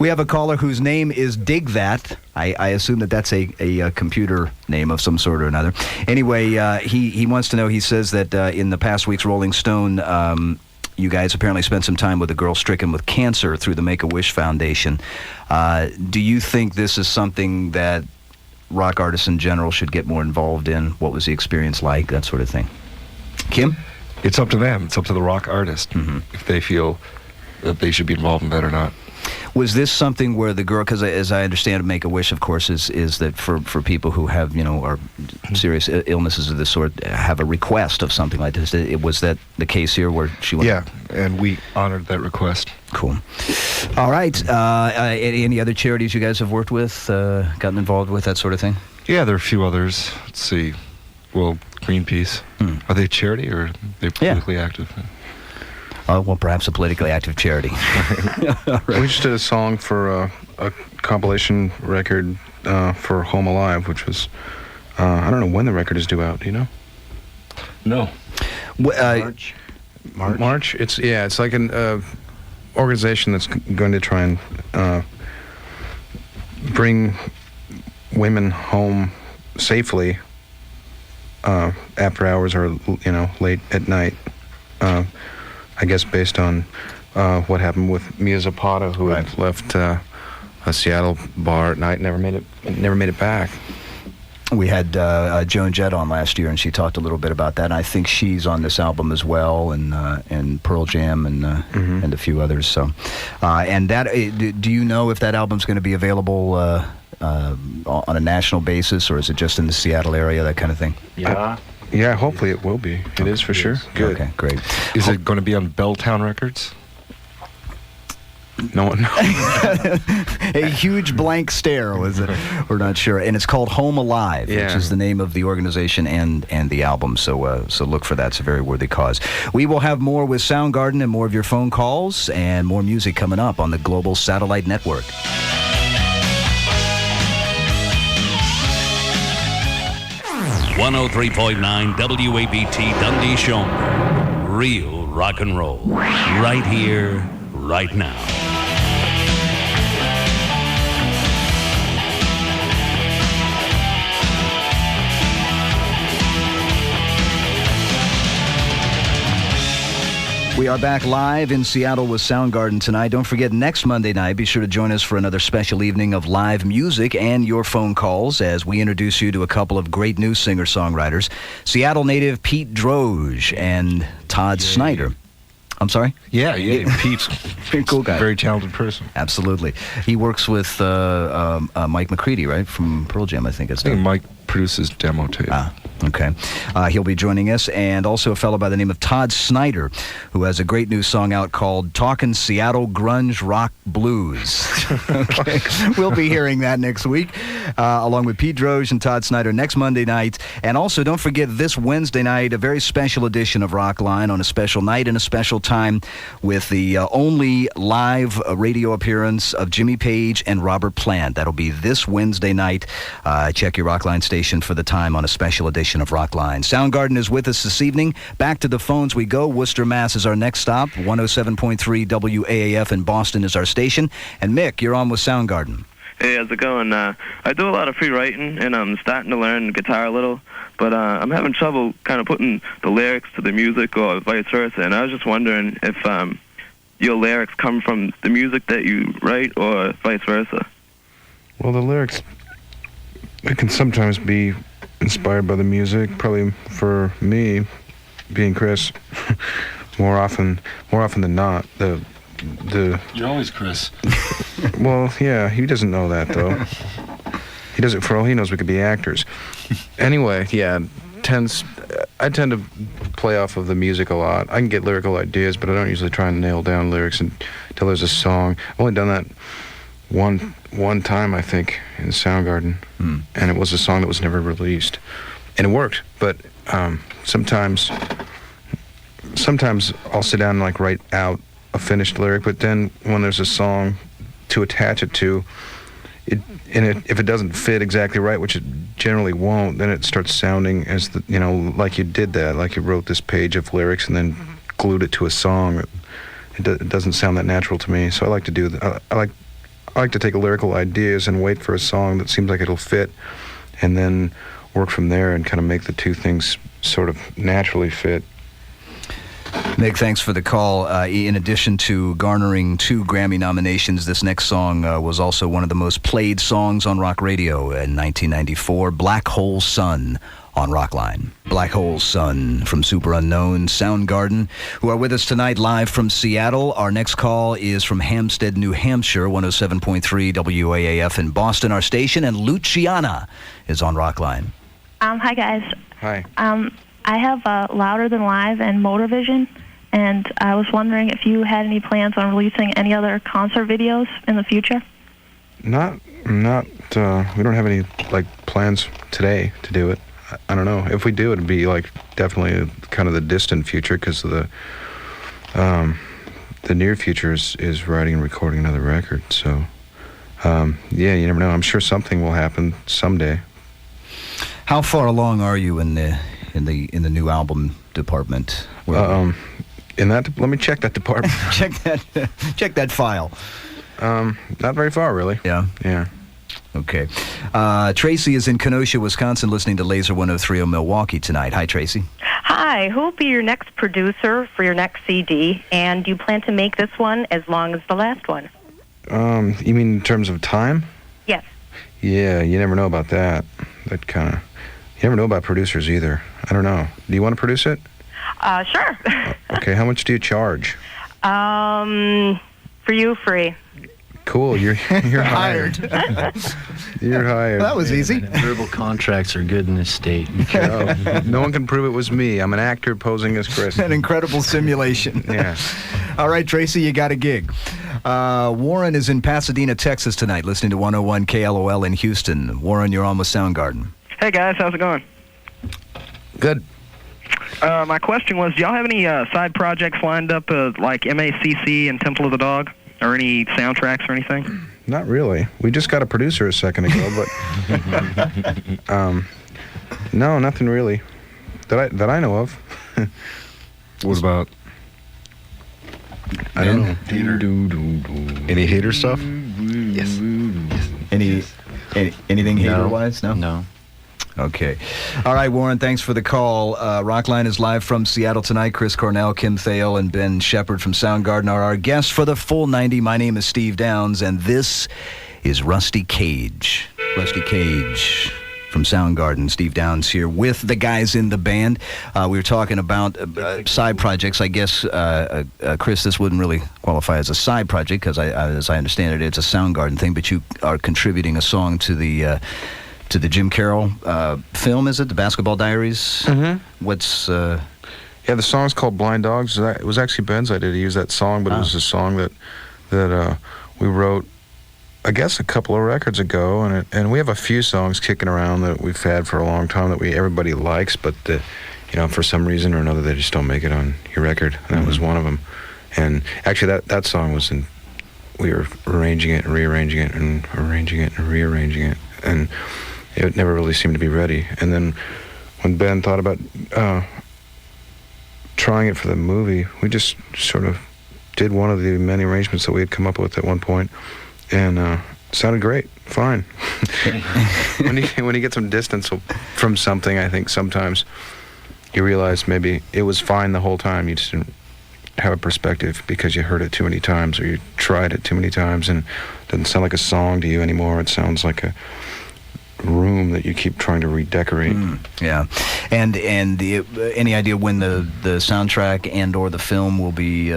We have a caller whose name is Dig That. I assume that's a computer name of some sort or another. Anyway, he wants to know, he says that in the past week's Rolling Stone, you guys apparently spent some time with a girl stricken with cancer through the Make-A-Wish Foundation. Do you think this is something that rock artists in general should get more involved in? What was the experience like? That sort of thing. Kim? It's up to them. It's up to the rock artist if they feel that they should be involved in that or not. Was this something where the girl, because as I understand, Make-A-Wish, of course, is that for people who have, you know, are serious illnesses of this sort, have a request of something like this. Was that the case here where she went? Yeah, and we honored that request. Cool. All right. Any other charities you guys have worked with, gotten involved with, that sort of thing? Yeah, there are a few others. Let's see. Well, Greenpeace. Are they a charity or are they politically active? Well, perhaps a politically active charity. Right. We just did a song for a compilation record for Home Alive, which was, I don't know when the record is due out. Do you know? No. March. March. It's like an organization that's going to try and bring women home safely after hours or, you know, late at night. I guess based on what happened with Mia Zapata, who had left a Seattle bar at night, never made it back. We had Joan Jett on last year, and she talked a little bit about that. And I think she's on this album as well, and Pearl Jam and a few others. So, and that, do you know if that album's going to be available on a national basis, or is it just in the Seattle area, that kind of thing? Yeah. Yeah, hopefully it will be. It is for sure. Good. Okay, great. Is it going to be on Belltown Records? No one knows. A huge blank stare, was it? We're not sure. And it's called Home Alive, which is the name of the organization and the album. So look for that. It's a very worthy cause. We will have more with Soundgarden and more of your phone calls and more music coming up on the Global Satellite Network. .9 WABT Dundee Shomer. Real rock and roll. Right here, right now. We are back live in Seattle with Soundgarden tonight. Don't forget, next Monday night, be sure to join us for another special evening of live music and your phone calls as we introduce you to a couple of great new singer-songwriters, Seattle native Pete Droge and Todd Snyder. I'm sorry? Yeah. Pete's a cool guy. Very talented person. Absolutely. He works with Mike McCready, right, from Pearl Jam, I think. I think Mike produces demo tape. Okay. He'll be joining us, and also a fellow by the name of Todd Snyder, who has a great new song out called Talkin' Seattle Grunge Rock Blues. Okay. We'll be hearing that next week, along with Pete Droge and Todd Snyder next Monday night. And also, don't forget, this Wednesday night, a very special edition of Rockline on a special night and a special time with the only live radio appearance of Jimmy Page and Robert Plant. That'll be this Wednesday night. Check your Rockline station for the time on a special edition of Rockline. Soundgarden is with us this evening. Back to the phones we go. Worcester, Mass. is our next stop. 107.3 WAAF in Boston is our station. And Mick, you're on with Soundgarden. Hey, how's it going? I do a lot of free writing, and I'm starting to learn guitar a little, but I'm having trouble kind of putting the lyrics to the music or vice versa, and I was just wondering if your lyrics come from the music that you write or vice versa. Well, the lyrics, it can sometimes be inspired by the music. Probably for me, being Chris, more often than not, You're always Chris. Well, yeah, he doesn't know that though. He doesn't. For all he knows, we could be actors. Anyway, yeah, I tend to play off of the music a lot. I can get lyrical ideas, but I don't usually try and nail down lyrics until there's a song. I've only done that one time, I think, in Soundgarden, and it was a song that was never released, and it worked. But sometimes I'll sit down and like write out a finished lyric, but then when there's a song to attach it to, if it doesn't fit exactly right, which it generally won't, then it starts sounding as like you did that, like you wrote this page of lyrics and then glued it to a song. It doesn't sound that natural to me, so I like to do that. I like to take lyrical ideas and wait for a song that seems like it'll fit, and then work from there and kind of make the two things sort of naturally fit. Nick, thanks for the call. In addition to garnering 2 Grammy nominations, this next song was also one of the most played songs on rock radio in 1994, Black Hole Sun on Rockline. Black Hole Sun from Super Unknown, Soundgarden, who are with us tonight live from Seattle. Our next call is from Hampstead, New Hampshire, 107.3 WAAF in Boston, our station, and Luciana is on Rockline. Hi, guys. Hi. I have Louder Than Live and Motor Vision, and I was wondering if you had any plans on releasing any other concert videos in the future? Not. We don't have any plans today to do it. I don't know. If we do, it'd be definitely kind of the distant future, because the near future is writing and recording another record. So, yeah, you never know. I'm sure something will happen someday. How far along are you in the new album department? Let me check that department. check that file. Not very far, really. Yeah. Okay. Tracy is in Kenosha, Wisconsin, listening to Laser 103 Milwaukee tonight. Hi, Tracy. Hi. Who will be your next producer for your next CD? And do you plan to make this one as long as the last one? You mean in terms of time? Yes. Yeah, you never know about that. You never know about producers either. I don't know. Do you want to produce it? Sure. Okay, how much do you charge? For you, free. Cool, you're hired. You're hired. Well, that was easy. Verbal contracts are good in this state. No one can prove it was me. I'm an actor posing as Chris. An incredible simulation. Yeah. All right, Tracy, you got a gig. Warren is in Pasadena, Texas tonight, listening to 101 KLOL in Houston. Warren, you're on with Soundgarden. Hey, guys, how's it going? Good. My question was, do y'all have any side projects lined up, like MACC and Temple of the Dog, or any soundtracks or anything? Not really. We just got a producer a second ago, but no, nothing really that I know of. What about? I don't know. Any hater stuff? Yes. Anything hater-wise? No. Okay. All right, Warren, thanks for the call. Rockline is live from Seattle tonight. Chris Cornell, Kim Thayil, and Ben Shepard from Soundgarden are our guests for the full 90. My name is Steve Downs, and this is Rusty Cage. Rusty Cage from Soundgarden. Steve Downs here with the guys in the band. We were talking about side projects. I guess, Chris, this wouldn't really qualify as a side project because, as I understand it, it's a Soundgarden thing, but you are contributing a song to the to the Jim Carroll film, is it? The Basketball Diaries? Mm-hmm. What's... Yeah, the song's called Blind Dogs. It was actually Ben's idea to use that song, but it was a song that we wrote, I guess, a couple of records ago, and we have a few songs kicking around that we've had for a long time that everybody likes, but for some reason or another, they just don't make it on your record, and that was one of them. And actually, that song was we were arranging it and rearranging it and arranging it and rearranging it, and it never really seemed to be ready. And then when Ben thought about trying it for the movie, we just sort of did one of the many arrangements that we had come up with at one point, and sounded great, fine. when you get some distance from something, I think sometimes you realize maybe it was fine the whole time, you just didn't have a perspective because you heard it too many times or you tried it too many times, and it doesn't sound like a song to you anymore. It sounds like a room that you keep trying to redecorate. Yeah. And any idea when the soundtrack and or the film will be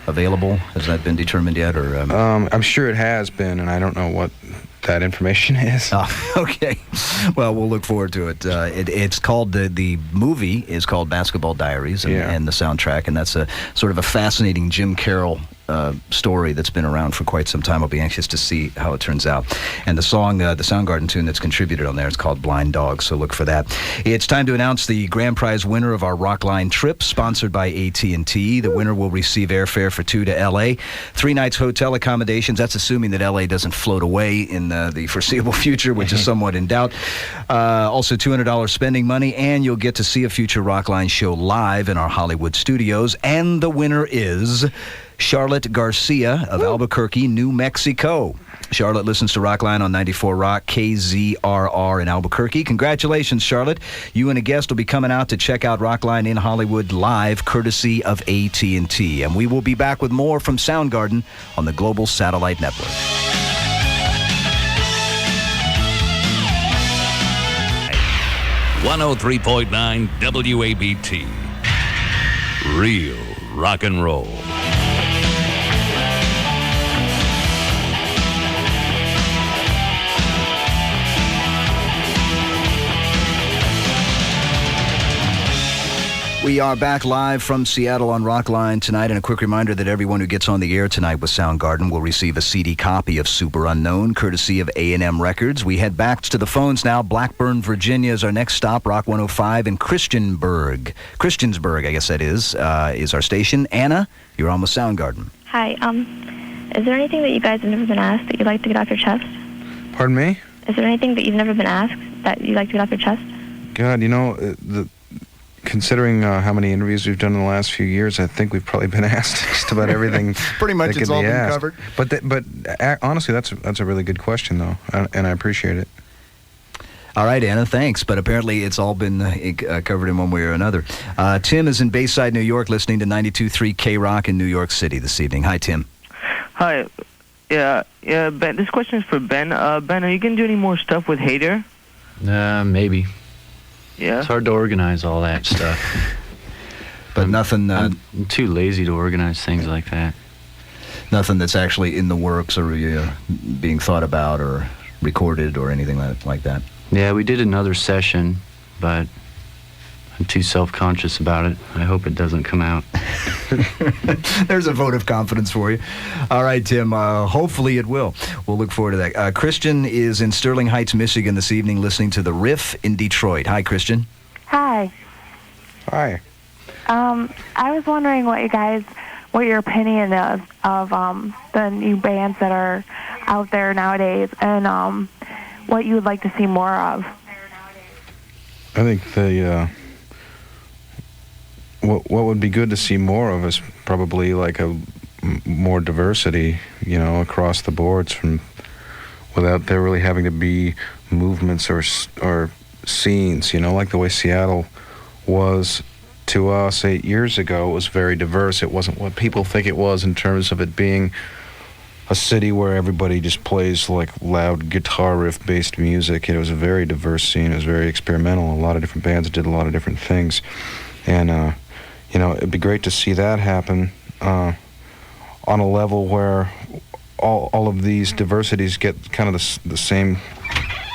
available? Has that been determined yet? Or I'm sure it has been, and I don't know what that information is. Okay. Well, we'll look forward to it. It's called, the movie is called Basketball Diaries, and the soundtrack, and that's a sort of a fascinating Jim Carroll story that's been around for quite some time. I'll be anxious to see how it turns out. And the song, the Soundgarden tune that's contributed on there, is called Blind Dogs, so look for that. It's time to announce the grand prize winner of our Rockline trip, sponsored by AT&T. The winner will receive airfare for 2 to L.A., 3 nights hotel accommodations. That's assuming that L.A. doesn't float away in the foreseeable future, which is somewhat in doubt. Also $200 spending money, and you'll get to see a future Rockline show live in our Hollywood studios. And the winner is Charlotte Garcia of Albuquerque, New Mexico. Charlotte listens to Rockline on 94 Rock, KZRR in Albuquerque. Congratulations, Charlotte. You and a guest will be coming out to check out Rockline in Hollywood live, courtesy of AT&T. And we will be back with more from Soundgarden on the Global Satellite Network. .9 WABT. Real rock and roll. We are back live from Seattle on Rockline tonight, and a quick reminder that everyone who gets on the air tonight with Soundgarden will receive a CD copy of Super Unknown, courtesy of A&M Records. We head back to the phones now. Blackburn, Virginia is our next stop. Rock 105 in Christiansburg, I guess that is our station. Anna, you're on with Soundgarden. Hi. Is there anything that you guys have never been asked that you'd like to get off your chest? Pardon me? Is there anything that you've never been asked that you'd like to get off your chest? God, considering how many interviews we've done in the last few years, I think we've probably been asked just about everything. Pretty much it's all been covered. But honestly, that's a really good question, though, and I appreciate it. All right, Anna, thanks. But apparently it's all been covered in one way or another. Tim is in Bayside, New York, listening to 92.3 K-Rock in New York City this evening. Hi, Tim. Hi. Yeah, Ben. This question is for Ben. Ben, are you going to do any more stuff with Hater? Maybe. Yeah. It's hard to organize all that stuff. But nothing... I'm too lazy to organize things like that. Nothing that's actually in the works or being thought about or recorded or anything like that? Yeah, we did another session, but I'm too self-conscious about it. I hope it doesn't come out. There's a vote of confidence for you. All right, Tim. Hopefully it will. We'll look forward to that. Christian is in Sterling Heights, Michigan this evening, listening to The Riff in Detroit. Hi, Christian. Hi. Hi. I was wondering what your opinion is of the new bands that are out there nowadays, and what you would like to see more of. I think what would be good to see more of is probably like a more diversity, across the boards, without there really having to be movements or scenes, like the way Seattle was to us 8 years ago. It was very diverse. It wasn't what people think it was in terms of it being a city where everybody just plays like loud guitar riff based music. It was a very diverse scene. It was very experimental. A lot of different bands did a lot of different things, and it'd be great to see that happen on a level where all of these diversities get kind of the same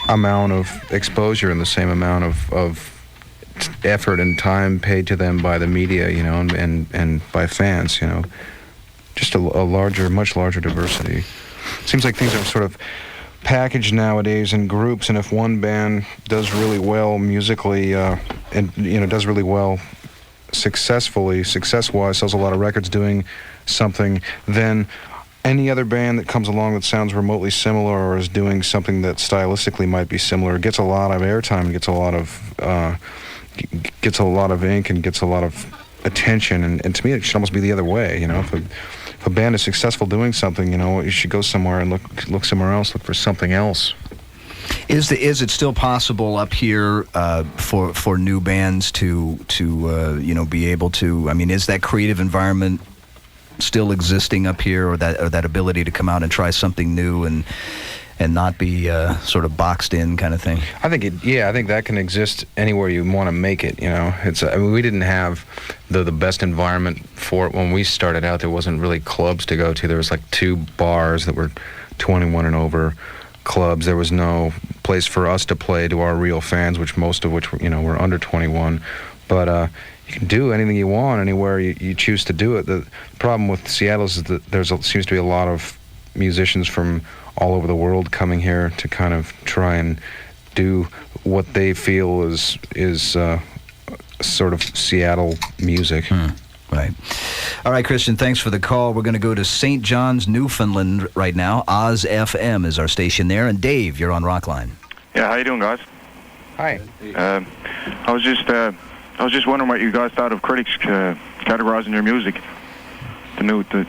amount of exposure and the same amount of effort and time paid to them by the media, you know, and by fans, you know. Just a much larger diversity. Seems like things are sort of packaged nowadays in groups, and if one band does really well musically, and you know, does really well success-wise, sells a lot of records doing something, then any other band that comes along that sounds remotely similar or is doing something that stylistically might be similar gets a lot of airtime and gets a lot of ink and gets a lot of attention. And to me, it should almost be the other way. You know, if a band is successful doing something, you know, you should go somewhere and look somewhere else, look for something else. Is it still possible up here for new bands to you know, be able to? I mean, is that creative environment still existing up here, or that ability to come out and try something new and not be sort of boxed in kind of thing? I think I think that can exist anywhere you want to make it. You know, I mean, we didn't have the best environment for it when we started out. There wasn't really clubs to go to. There was like 2 bars that were 21 and over clubs. There was no place for us to play to our real fans, most of which you know, were under 21. But you can do anything you want anywhere you choose to do it. The problem with Seattle is that seems to be a lot of musicians from all over the world coming here to kind of try and do what they feel is sort of Seattle music. Right. All right, Christian, thanks for the call. We're going to go to St. John's, Newfoundland right now. Oz FM is our station there. And Dave, you're on Rockline. Yeah, how you doing, guys? Hi. I was just wondering what you guys thought of critics categorizing your music, the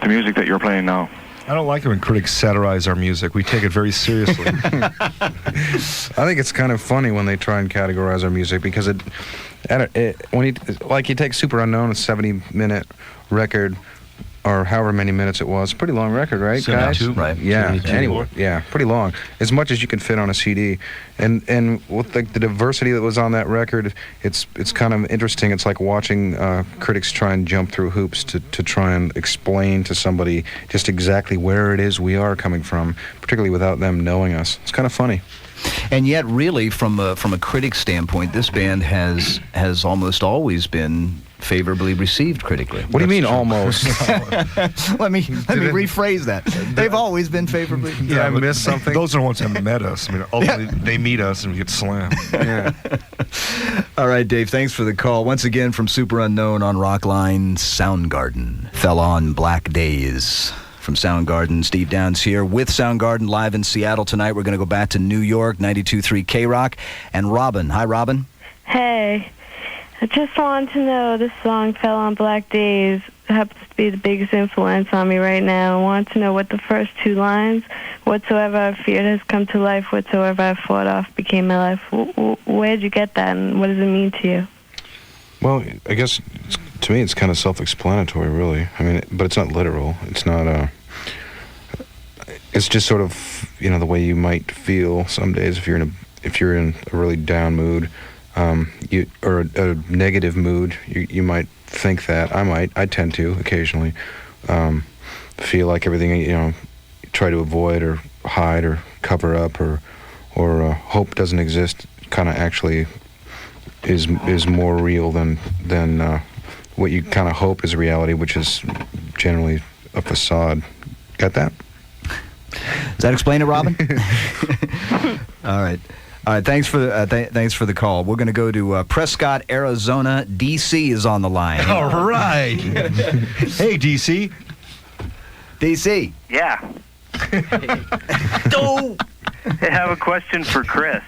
music that you're playing now. I don't like it when critics satirize our music. We take it very seriously. I think it's kind of funny when they try and categorize our music, because when you take Super Unknown, a 70-minute record, or however many minutes it was, pretty long record, right, guys? 72, right? Yeah. 72. Anyway, yeah, pretty long. As much as you can fit on a CD, and with the diversity that was on that record, it's kind of interesting. It's like watching critics try and jump through hoops to try and explain to somebody just exactly where it is we are coming from, particularly without them knowing us. It's kind of funny. And yet, really, from a critic standpoint, this band has almost always been favorably received critically. What do you mean, almost? Let me rephrase that. They've always been favorably. Did I miss something? Those are the ones that met us. I mean, ultimately, they meet us and we get slammed. Yeah. All right, Dave, thanks for the call. Once again, from Super Unknown on Rockline, Soundgarden fell on Black Days. From Soundgarden, Steve Downs here with Soundgarden live in Seattle tonight. We're going to go back to New York, 92.3 K-Rock. And Robin. Hi, Robin. Hey. I just wanted to know, this song, Fell on Black Days, happens to be the biggest influence on me right now. I want to know what the first 2 lines, whatsoever I've feared has come to life, whatsoever I've fought off became my life. Where'd you get that, and what does it mean to you? Well, I guess to me it's kind of self-explanatory, really. I mean, but it's not literal. It's not it's just sort of, you know, the way you might feel some days if you're in a really down mood, or a negative mood. You might think that. I tend to occasionally feel like everything, you know, try to avoid or hide or cover up or hope doesn't exist. Kind of actually is more real than what you kind of hope is reality, which is generally a facade. Got that? Does that explain it, Robin? All right. Thanks for the call. We're going to go to Prescott, Arizona. DC is on the line. All right. Hey, DC. DC. Yeah. Oh. I have a question for Chris.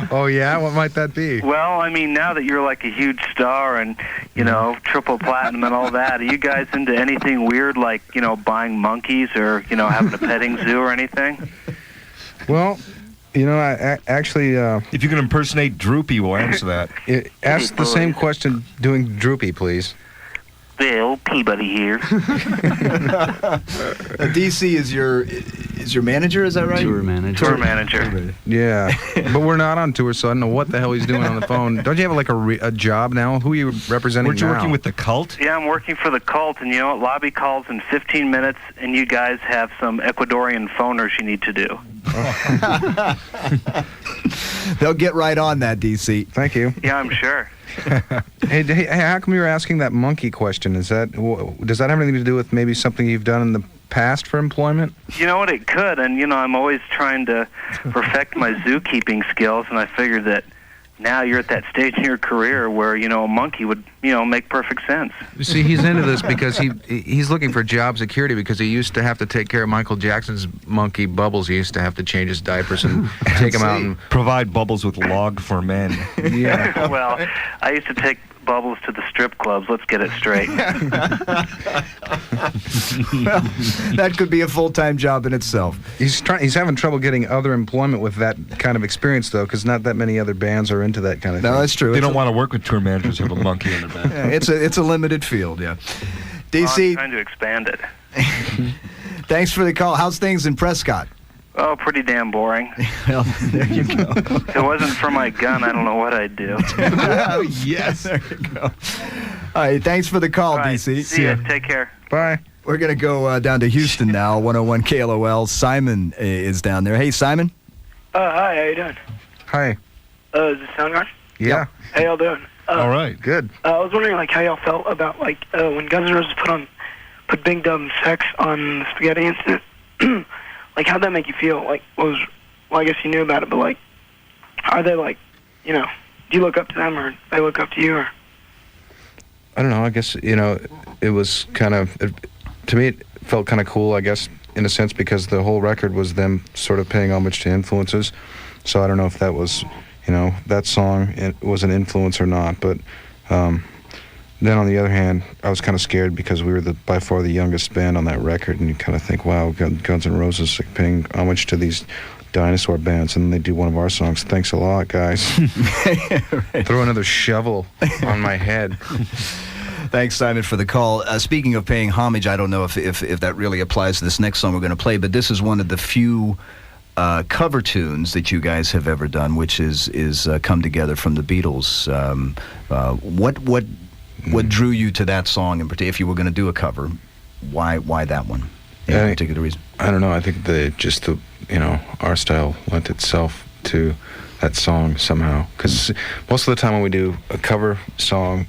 Oh, yeah? What might that be? Well, I mean, now that you're like a huge star and, you know, triple platinum and all that, are you guys into anything weird like, you know, buying monkeys or, you know, having a petting zoo or anything? Well, you know, I actually... if you can impersonate Droopy, we'll answer that. Ask the same question doing Droopy, please. Bill Peabody here. DC is your manager, is that right? Tour manager. Tour manager. Yeah, but we're not on tour, so I don't know what the hell he's doing on the phone. Don't you have like a job now? Who are you representing Weren't you now? working with the Cult? Yeah, I'm working for the Cult, and you know what? Lobby calls in 15 minutes, and you guys have some Ecuadorian phoners you need to do. They'll get right on that, DC. Thank you. Yeah, I'm sure. Hey, how come you were asking that monkey question? Does that have anything to do with maybe something you've done in the past for employment? You know what? It could, and you know, I'm always trying to perfect my zookeeping skills, and I figured that now you're at that stage in your career where, you know, a monkey would, you know, make perfect sense. You see, he's into this because he's looking for job security because he used to have to take care of Michael Jackson's monkey Bubbles. He used to have to change his diapers and take him out and provide Bubbles with log for men. Yeah. Well, I used to take Bubbles to the strip clubs. Let's get it straight. Well, that could be a full-time job in itself. He's having trouble getting other employment with that kind of experience, though, because not that many other bands are into that kind of thing. No, that's true. They don't want to work with tour managers who have a monkey in their band. Yeah, it's a limited field, yeah. DC, Well, I'm trying to expand it. thanks for the call. How's things in Prescott? Oh, pretty damn boring. Well, there you go. If it wasn't for my gun, I don't know what I'd do. Oh, yes. There you go. All right, thanks for the call, All right, DC. see ya. Take care. Bye. We're going to go down to Houston now, 101 KLOL. Simon is down there. Hey, Simon. Hi, how you doing? Hi. Is this Soundgarden? Yeah. How y'all doing? All right. Good. I was wondering, like, how y'all felt about, like, when Guns N' Roses put Big Dumb Sex on the Spaghetti Incident. Like, how'd that make you feel? Like, well, I guess you knew about it, but, like, are they, like, you know, do you look up to them or they look up to you? Or? I don't know. I guess, you know, it was kind of, to me, it felt kind of cool, I guess, in a sense, because the whole record was them sort of paying homage to influences. So I don't know if that was, you know, that song it was an influence or not. But then on the other hand, I was kind of scared because we were by far the youngest band on that record, and you kind of think, wow, Guns N' Roses like paying homage to these dinosaur bands, and then they do one of our songs. Thanks a lot, guys. Right. Throw another shovel on my head. Thanks, Simon, for the call. Speaking of paying homage, I don't know if that really applies to this next song we're going to play, but this is one of the few cover tunes that you guys have ever done, which is Come Together from the Beatles. What drew you to that song in particular? If you were going to do a cover, why that one? Any particular reason? I don't know. I think our style lent itself to that song somehow. Because most of the time when we do a cover song,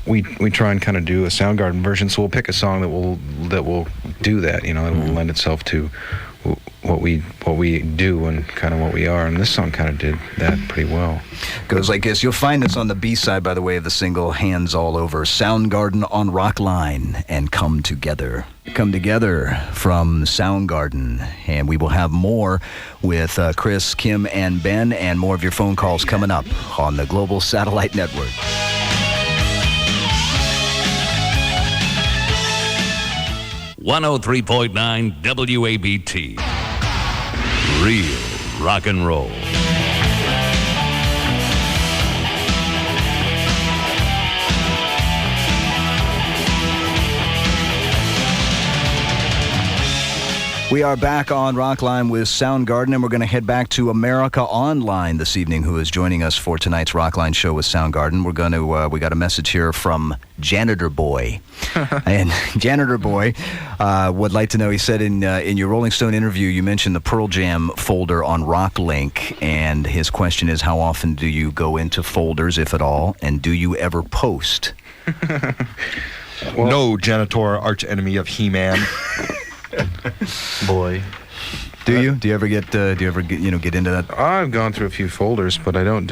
we try and kind of do a Soundgarden version. So we'll pick a song that will do that. You know, that will lend itself to what we do and kind of what we are, and this song kind of did that pretty well. Goes like this. You'll find this on the B-side, by the way, of the single Hands All Over. Soundgarden on Rockline and Come Together. Come Together from Soundgarden. And we will have more with Chris, Kim, and Ben, and more of your phone calls coming up on the Global Satellite Network. .9 WABT. Real rock and roll. We are back on Rockline with Soundgarden, and we're going to head back to America Online this evening, who is joining us for tonight's Rockline show with Soundgarden. We're going to we got a message here from Janitor Boy, and Janitor Boy would like to know. He said in your Rolling Stone interview, you mentioned the Pearl Jam folder on Rocklink, and his question is, how often do you go into folders, if at all, and do you ever post? No, Janitor, arch enemy of He-Man. Boy. Do you ever get get into that? I've gone through a few folders, but I don't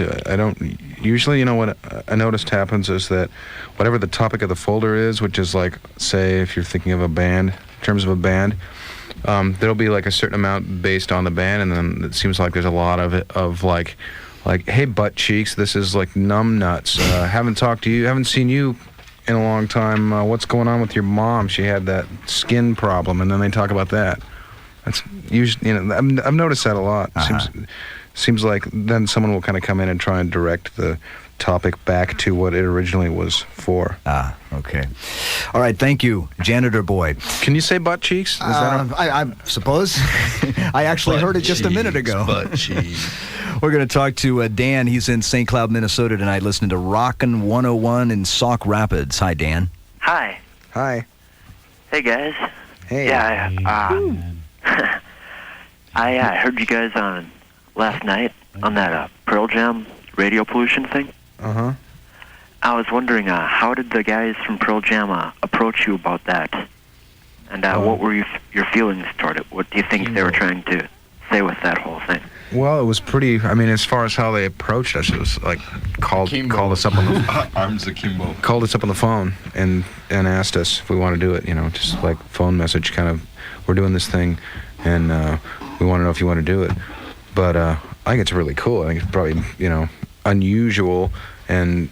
usually, you know, what I noticed happens is that whatever the topic of the folder is, which is like, say, if you're thinking of a band, in terms of a band, there'll be like a certain amount based on the band, and then it seems like there's a lot of it of like, hey, butt cheeks, this is like numb nuts. Haven't talked to you, haven't seen you in a long time. What's going on with your mom? She had that skin problem, and then they talk about that. That's usually, you know, I've noticed that a lot. Seems like then someone will kind of come in and try and direct the topic back to what it originally was for. Okay. All right, thank you, Janitor Boy. Can you say butt cheeks? Is that I suppose. I actually heard it just a minute ago. Butt cheeks. We're going to talk to Dan. He's in St. Cloud, Minnesota tonight, listening to Rockin' 101 in Sauk Rapids. Hi, Dan. Hi. Hi. Hey, guys. Hey. Yeah, I heard you guys on last night on that Pearl Jam radio pollution thing. Uh-huh. I was wondering, how did the guys from Pearl Jam approach you about that? And what were your feelings toward it? What do you think they were trying to say with that whole thing? Well, it was pretty. I mean, as far as how they approached us, it was like called us up on the arms akimbo. Called us up on the phone and asked us if we want to do it. You know, just like phone message, kind of. We're doing this thing, and we want to know if you want to do it. But I think it's really cool. I think it's probably unusual, and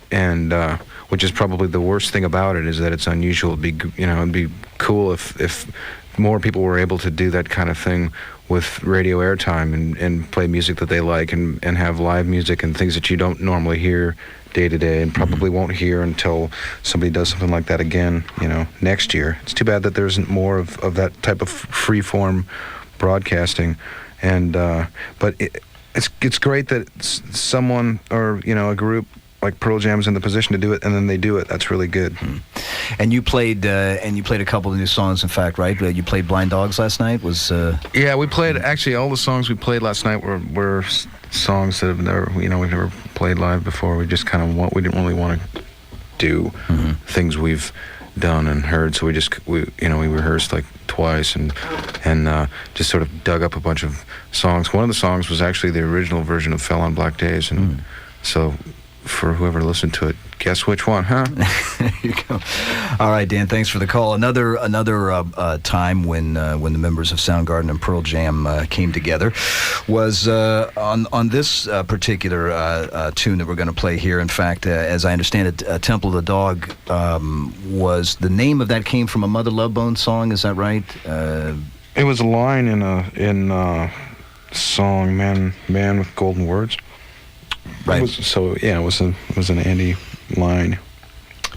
which is probably the worst thing about it is that it's unusual. It'd be cool if more people were able to do that kind of thing with radio airtime and play music that they like and have live music and things that you don't normally hear day to day and probably won't hear until somebody does something like that again, next year. It's too bad that there isn't more of that type of free-form broadcasting. And but it's great that someone or a group like Pearl Jam's in the position to do it, and then they do it. That's really good. And you played a couple of new songs, in fact, right? You played Blind Dogs last night. Yeah, we played. Actually, all the songs we played last night were songs that have never, we've never played live before. We just kind of we didn't really want to do things we've done and heard, so we rehearsed like twice and just sort of dug up a bunch of songs. One of the songs was actually the original version of "Fell on Black Days," and so. For whoever listened to it, guess which one, huh? There you go. All right, Dan, thanks for the call. Another time when the members of Soundgarden and Pearl Jam came together was on this particular tune that we're going to play here. In fact, as I understand it, Temple of the Dog was the name of that came from a Mother Love Bone song. Is that right? It was a line in a song, "Man with Golden Words." Right. It was an Andy line.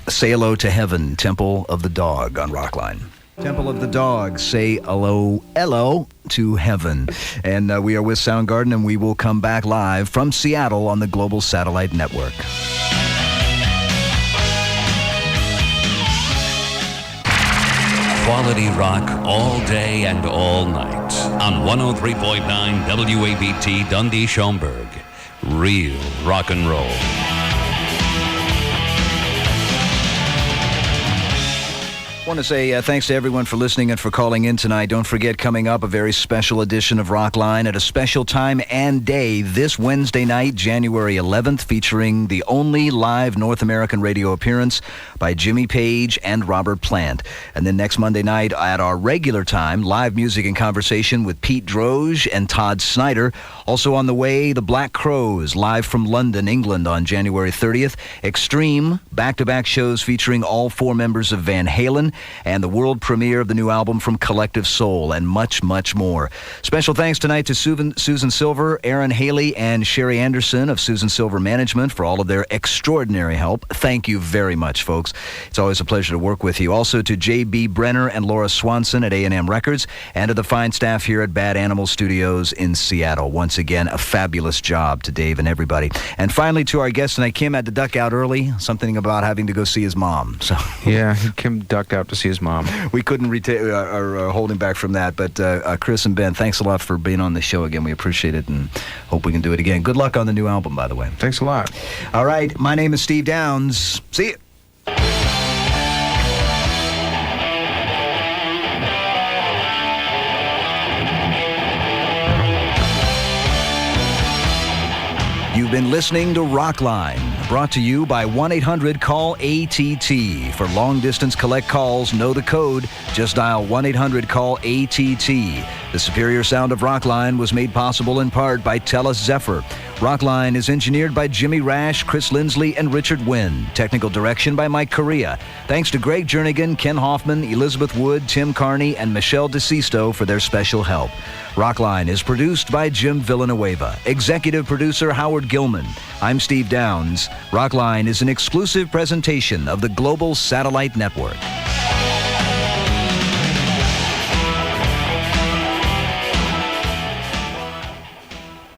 Say hello to heaven, Temple of the Dog on Rockline. Temple of the Dog, say hello to heaven. And we are with Soundgarden, and we will come back live from Seattle on the Global Satellite Network. Quality rock all day and all night on 103.9 WABT Dundee Schaumburg. Real rock and roll. I want to say thanks to everyone for listening and for calling in tonight. Don't forget, coming up, a very special edition of Rockline at a special time and day this Wednesday night, January 11th, featuring the only live North American radio appearance by Jimmy Page and Robert Plant. And then next Monday night at our regular time, live music and conversation with Pete Droge and Todd Snyder. Also on the way, the Black Crowes, live from London, England on January 30th. Extreme, back-to-back shows featuring all four members of Van Halen, and the world premiere of the new album from Collective Soul, and much, much more. Special thanks tonight to Susan Silver, Aaron Haley, and Sherry Anderson of Susan Silver Management for all of their extraordinary help. Thank you very much, folks. It's always a pleasure to work with you. Also to J.B. Brenner and Laura Swanson at A&M Records, and to the fine staff here at Bad Animal Studios in Seattle. Once again, a fabulous job to Dave and everybody. And finally, to our guest tonight, Kim had to duck out early, something about having to go see his mom. So yeah, Kim ducked out to see his mom. We couldn't hold him back from that. But Chris and Ben, thanks a lot for being on the show again. We appreciate it and hope we can do it again. Good luck on the new album, by the way. Thanks a lot. All right, my name is Steve Downs. See you. You've been listening to Rockline, brought to you by 1-800-CALL-ATT. For long-distance collect calls, know the code. Just dial 1-800-CALL-ATT. The superior sound of Rockline was made possible in part by Tellus Zephyr. Rockline is engineered by Jimmy Rash, Chris Lindsley, and Richard Wynn. Technical direction by Mike Correa. Thanks to Greg Jernigan, Ken Hoffman, Elizabeth Wood, Tim Carney, and Michelle DeSisto for their special help. Rockline is produced by Jim Villanueva. Executive producer Howard Gilman. I'm Steve Downs. Rockline is an exclusive presentation of the Global Satellite Network.